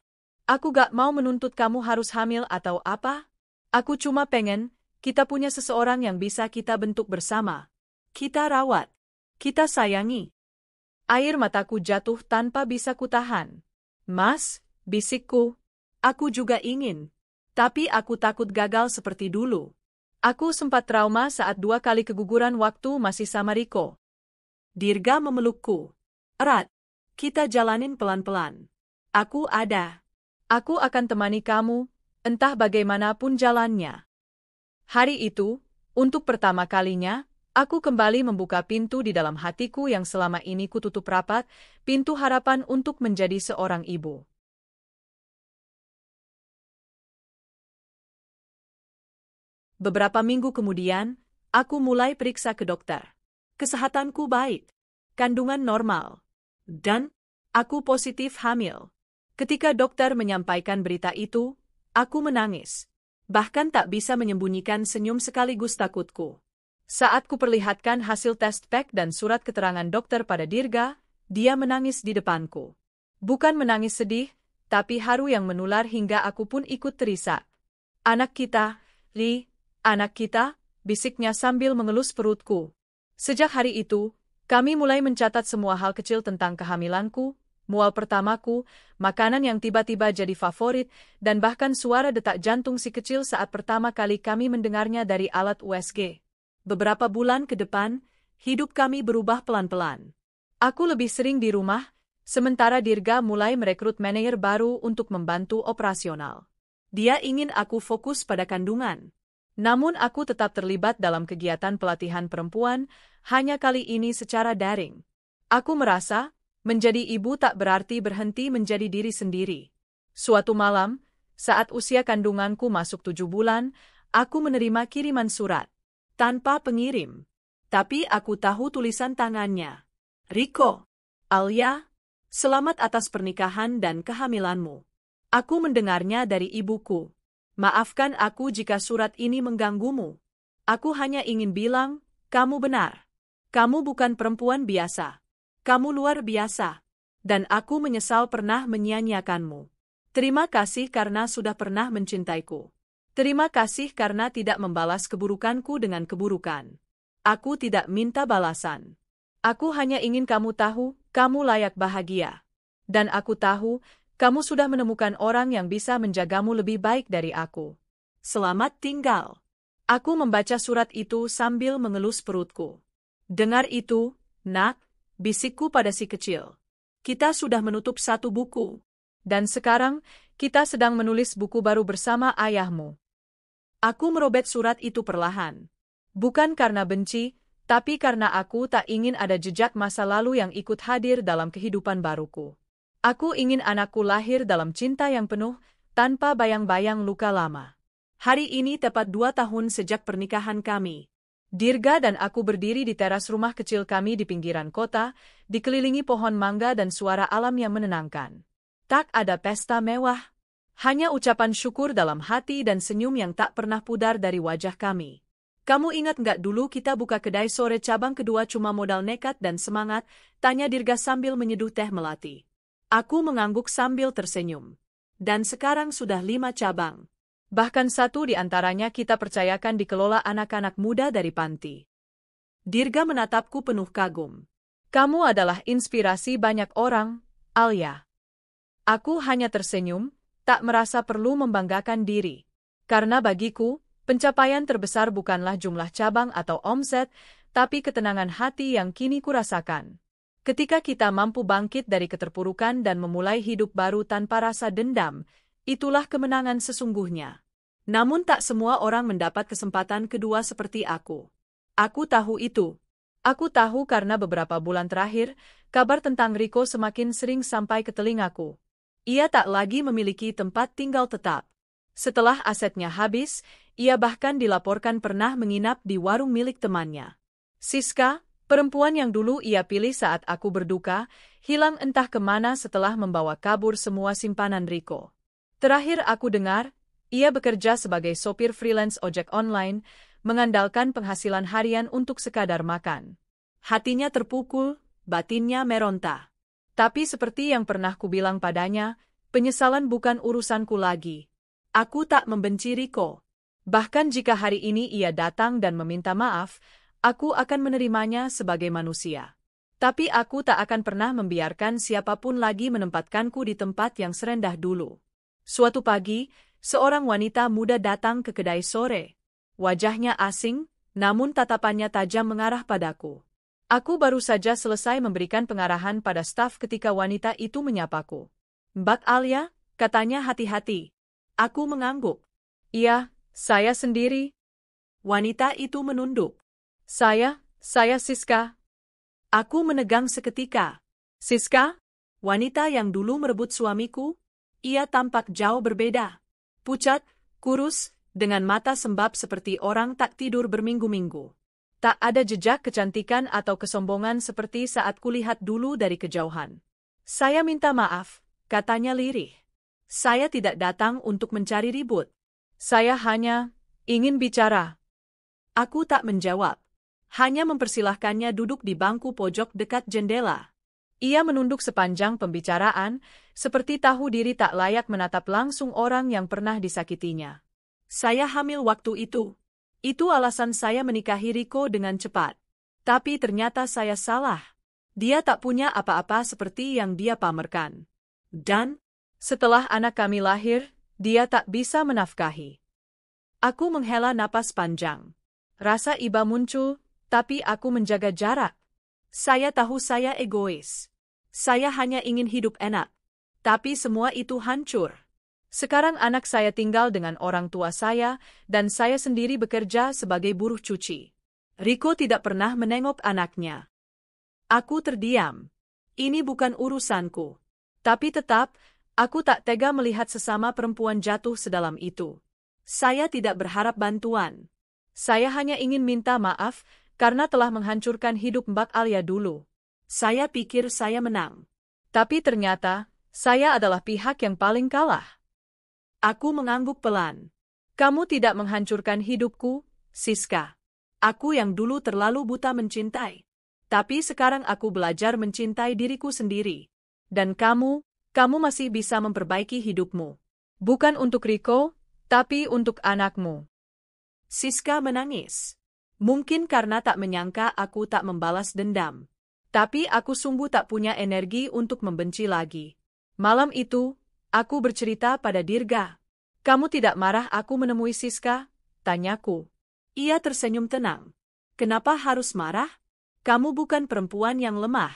Aku gak mau menuntut kamu harus hamil atau apa. Aku cuma pengen kita punya seseorang yang bisa kita bentuk bersama. Kita rawat. Kita sayangi." Air mataku jatuh tanpa bisa kutahan. "Mas," bisikku, "aku juga ingin. Tapi aku takut gagal seperti dulu. Aku sempat trauma saat 2 kali keguguran waktu masih sama Riko." Dirga memelukku. "Erat. Kita jalanin pelan-pelan. Aku ada. Aku akan temani kamu, entah bagaimanapun jalannya." Hari itu, untuk pertama kalinya, aku kembali membuka pintu di dalam hatiku yang selama ini kututup rapat, pintu harapan untuk menjadi seorang ibu. Beberapa minggu kemudian, aku mulai periksa ke dokter. Kesehatanku baik, kandungan normal, dan aku positif hamil. Ketika dokter menyampaikan berita itu, aku menangis. Bahkan tak bisa menyembunyikan senyum sekaligus takutku. Saat kuperlihatkan hasil tes pack dan surat keterangan dokter pada Dirga, dia menangis di depanku. Bukan menangis sedih, tapi haru yang menular hingga aku pun ikut terisak. "Anak kita, Li, anak kita," bisiknya sambil mengelus perutku. Sejak hari itu, kami mulai mencatat semua hal kecil tentang kehamilanku, mual pertamaku, makanan yang tiba-tiba jadi favorit, dan bahkan suara detak jantung si kecil saat pertama kali kami mendengarnya dari alat USG. Beberapa bulan ke depan, hidup kami berubah pelan-pelan. Aku lebih sering di rumah, sementara Dirga mulai merekrut manajer baru untuk membantu operasional. Dia ingin aku fokus pada kandungan. Namun aku tetap terlibat dalam kegiatan pelatihan perempuan, hanya kali ini secara daring. Aku merasa, menjadi ibu tak berarti berhenti menjadi diri sendiri. Suatu malam, saat usia kandunganku masuk 7 bulan, aku menerima kiriman surat. tanpa pengirim. Tapi aku tahu tulisan tangannya. Rico. Alia, selamat atas pernikahan dan kehamilanmu. Aku mendengarnya dari ibuku. Maafkan aku jika surat ini mengganggumu. Aku hanya ingin bilang, kamu benar. Kamu bukan perempuan biasa. Kamu luar biasa. Dan aku menyesal pernah menyia-nyiakanmu. Terima kasih karena sudah pernah mencintaiku. Terima kasih karena tidak membalas keburukanku dengan keburukan. Aku tidak minta balasan. Aku hanya ingin kamu tahu, kamu layak bahagia. Dan aku tahu, kamu sudah menemukan orang yang bisa menjagamu lebih baik dari aku. Selamat tinggal. Aku membaca surat itu sambil mengelus perutku. Dengar itu, nak, bisikku pada si kecil. Kita sudah menutup satu buku. Dan sekarang, kita sedang menulis buku baru bersama ayahmu. Aku merobek surat itu perlahan. Bukan karena benci, tapi karena aku tak ingin ada jejak masa lalu yang ikut hadir dalam kehidupan baruku. Aku ingin anakku lahir dalam cinta yang penuh, tanpa bayang-bayang luka lama. Hari ini tepat 2 tahun sejak pernikahan kami. Dirga dan aku berdiri di teras rumah kecil kami di pinggiran kota, dikelilingi pohon mangga dan suara alam yang menenangkan. Tak ada pesta mewah. Hanya ucapan syukur dalam hati dan senyum yang tak pernah pudar dari wajah kami. Kamu ingat nggak dulu kita buka kedai sore cabang kedua cuma modal nekat dan semangat? Tanya Dirga sambil menyeduh teh melati. Aku mengangguk sambil tersenyum. Dan sekarang sudah 5 cabang. Bahkan 1 di antaranya kita percayakan dikelola anak-anak muda dari panti. Dirga menatapku penuh kagum. Kamu adalah inspirasi banyak orang, Alia. Aku hanya tersenyum, tak merasa perlu membanggakan diri. Karena bagiku, pencapaian terbesar bukanlah jumlah cabang atau omset, tapi ketenangan hati yang kini kurasakan. Ketika kita mampu bangkit dari keterpurukan dan memulai hidup baru tanpa rasa dendam, itulah kemenangan sesungguhnya. Namun tak semua orang mendapat kesempatan kedua seperti aku. Aku tahu itu. Aku tahu karena beberapa bulan terakhir, kabar tentang Rico semakin sering sampai ke telingaku. Ia tak lagi memiliki tempat tinggal tetap. Setelah asetnya habis, ia bahkan dilaporkan pernah menginap di warung milik temannya. Siska, perempuan yang dulu ia pilih saat aku berduka, hilang entah kemana setelah membawa kabur semua simpanan Rico. Terakhir aku dengar, ia bekerja sebagai sopir freelance ojek online, mengandalkan penghasilan harian untuk sekadar makan. Hatinya terpukul, batinnya meronta. Tapi seperti yang pernah kubilang padanya, penyesalan bukan urusanku lagi. Aku tak membenci Rico. Bahkan jika hari ini ia datang dan meminta maaf, aku akan menerimanya sebagai manusia. Tapi aku tak akan pernah membiarkan siapapun lagi menempatkanku di tempat yang serendah dulu. Suatu pagi, seorang wanita muda datang ke kedai sore. Wajahnya asing, namun tatapannya tajam mengarah padaku. Aku baru saja selesai memberikan pengarahan pada staf ketika wanita itu menyapaku. Mbak Alia, katanya hati-hati. Aku mengangguk. Iya, saya sendiri. Wanita itu menunduk. Saya Siska. Aku menegang seketika. Siska? Wanita yang dulu merebut suamiku? Ia tampak jauh berbeda. Pucat, kurus, dengan mata sembab seperti orang tak tidur berminggu-minggu. Tak ada jejak kecantikan atau kesombongan seperti saat kulihat dulu dari kejauhan. Saya minta maaf, katanya lirih. Saya tidak datang untuk mencari ribut. Saya hanya ingin bicara. Aku tak menjawab. Hanya mempersilahkannya duduk di bangku pojok dekat jendela. Ia menunduk sepanjang pembicaraan, seperti tahu diri tak layak menatap langsung orang yang pernah disakitinya. Saya hamil waktu itu. Itu alasan saya menikahi Rico dengan cepat. Tapi ternyata saya salah. Dia tak punya apa-apa seperti yang dia pamerkan. Dan, setelah anak kami lahir, dia tak bisa menafkahi. Aku menghela napas panjang. Rasa iba muncul, tapi aku menjaga jarak. Saya tahu saya egois. Saya hanya ingin hidup enak. Tapi semua itu hancur. Sekarang anak saya tinggal dengan orang tua saya, dan saya sendiri bekerja sebagai buruh cuci. Rico tidak pernah menengok anaknya. Aku terdiam. Ini bukan urusanku. Tapi tetap, aku tak tega melihat sesama perempuan jatuh sedalam itu. Saya tidak berharap bantuan. Saya hanya ingin minta maaf karena telah menghancurkan hidup Mbak Alia dulu. Saya pikir saya menang. Tapi ternyata, saya adalah pihak yang paling kalah. Aku mengangguk pelan. Kamu tidak menghancurkan hidupku, Siska. Aku yang dulu terlalu buta mencintai. Tapi sekarang aku belajar mencintai diriku sendiri. Dan kamu masih bisa memperbaiki hidupmu. Bukan untuk Riko, tapi untuk anakmu. Siska menangis. Mungkin karena tak menyangka aku tak membalas dendam. Tapi aku sungguh tak punya energi untuk membenci lagi. Malam itu, aku bercerita pada Dirga. Kamu tidak marah aku menemui Siska? Tanyaku. Ia tersenyum tenang. Kenapa harus marah? Kamu bukan perempuan yang lemah.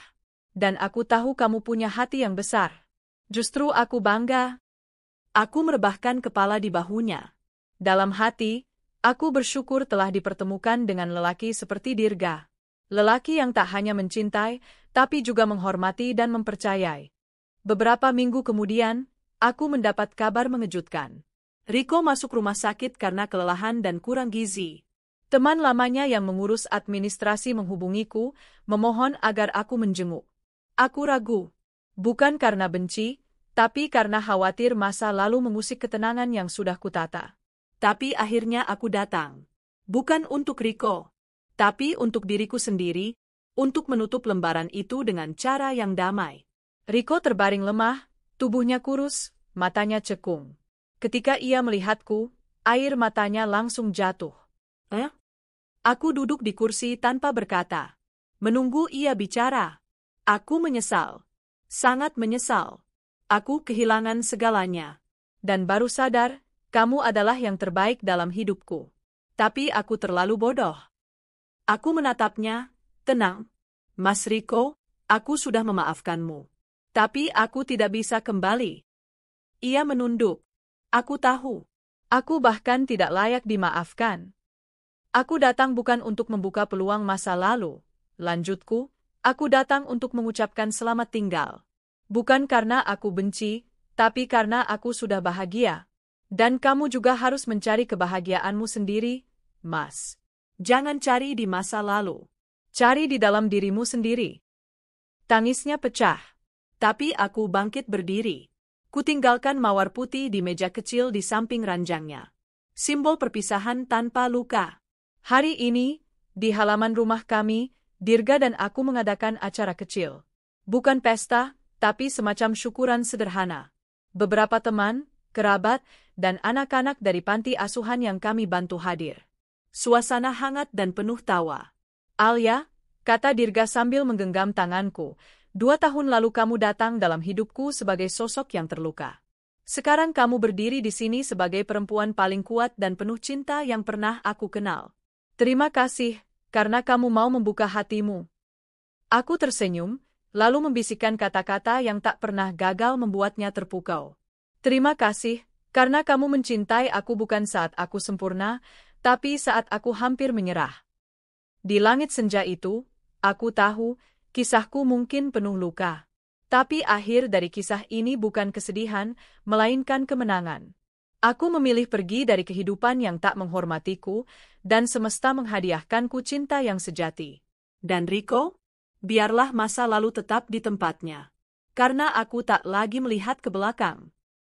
Dan aku tahu kamu punya hati yang besar. Justru aku bangga. Aku merebahkan kepala di bahunya. Dalam hati, aku bersyukur telah dipertemukan dengan lelaki seperti Dirga. Lelaki yang tak hanya mencintai, tapi juga menghormati dan mempercayai. Beberapa minggu kemudian, aku mendapat kabar mengejutkan. Riko masuk rumah sakit karena kelelahan dan kurang gizi. Teman lamanya yang mengurus administrasi menghubungiku, memohon agar aku menjenguk. Aku ragu. Bukan karena benci, tapi karena khawatir masa lalu mengusik ketenangan yang sudah kutata. Tapi akhirnya aku datang. Bukan untuk Riko, tapi untuk diriku sendiri, untuk menutup lembaran itu dengan cara yang damai. Riko terbaring lemah, tubuhnya kurus, matanya cekung. Ketika ia melihatku, air matanya langsung jatuh. Aku duduk di kursi tanpa berkata. Menunggu ia bicara. Aku menyesal. Sangat menyesal. Aku kehilangan segalanya. Dan baru sadar, kamu adalah yang terbaik dalam hidupku. Tapi aku terlalu bodoh. Aku menatapnya, tenang. Mas Riko, aku sudah memaafkanmu. Tapi aku tidak bisa kembali. Ia menunduk. Aku tahu. Aku bahkan tidak layak dimaafkan. Aku datang bukan untuk membuka peluang masa lalu. Lanjutku, aku datang untuk mengucapkan selamat tinggal. Bukan karena aku benci, tapi karena aku sudah bahagia. Dan kamu juga harus mencari kebahagiaanmu sendiri, Mas. Jangan cari di masa lalu. Cari di dalam dirimu sendiri. Tangisnya pecah. Tapi aku bangkit berdiri. Kutinggalkan mawar putih di meja kecil di samping ranjangnya. Simbol perpisahan tanpa luka. Hari ini, di halaman rumah kami, Dirga dan aku mengadakan acara kecil. Bukan pesta, tapi semacam syukuran sederhana. Beberapa teman, kerabat, dan anak-anak dari panti asuhan yang kami bantu hadir. Suasana hangat dan penuh tawa. Alia, kata Dirga sambil menggenggam tanganku, 2 tahun lalu kamu datang dalam hidupku sebagai sosok yang terluka. Sekarang kamu berdiri di sini sebagai perempuan paling kuat dan penuh cinta yang pernah aku kenal. Terima kasih, karena kamu mau membuka hatimu. Aku tersenyum, lalu membisikkan kata-kata yang tak pernah gagal membuatnya terpukau. Terima kasih, karena kamu mencintai aku bukan saat aku sempurna, tapi saat aku hampir menyerah. Di langit senja itu, aku tahu, kisahku mungkin penuh luka. Tapi akhir dari kisah ini bukan kesedihan, melainkan kemenangan. Aku memilih pergi dari kehidupan yang tak menghormatiku, dan semesta menghadiahkanku cinta yang sejati. Dan Riko, biarlah masa lalu tetap di tempatnya. Karena aku tak lagi melihat ke belakang.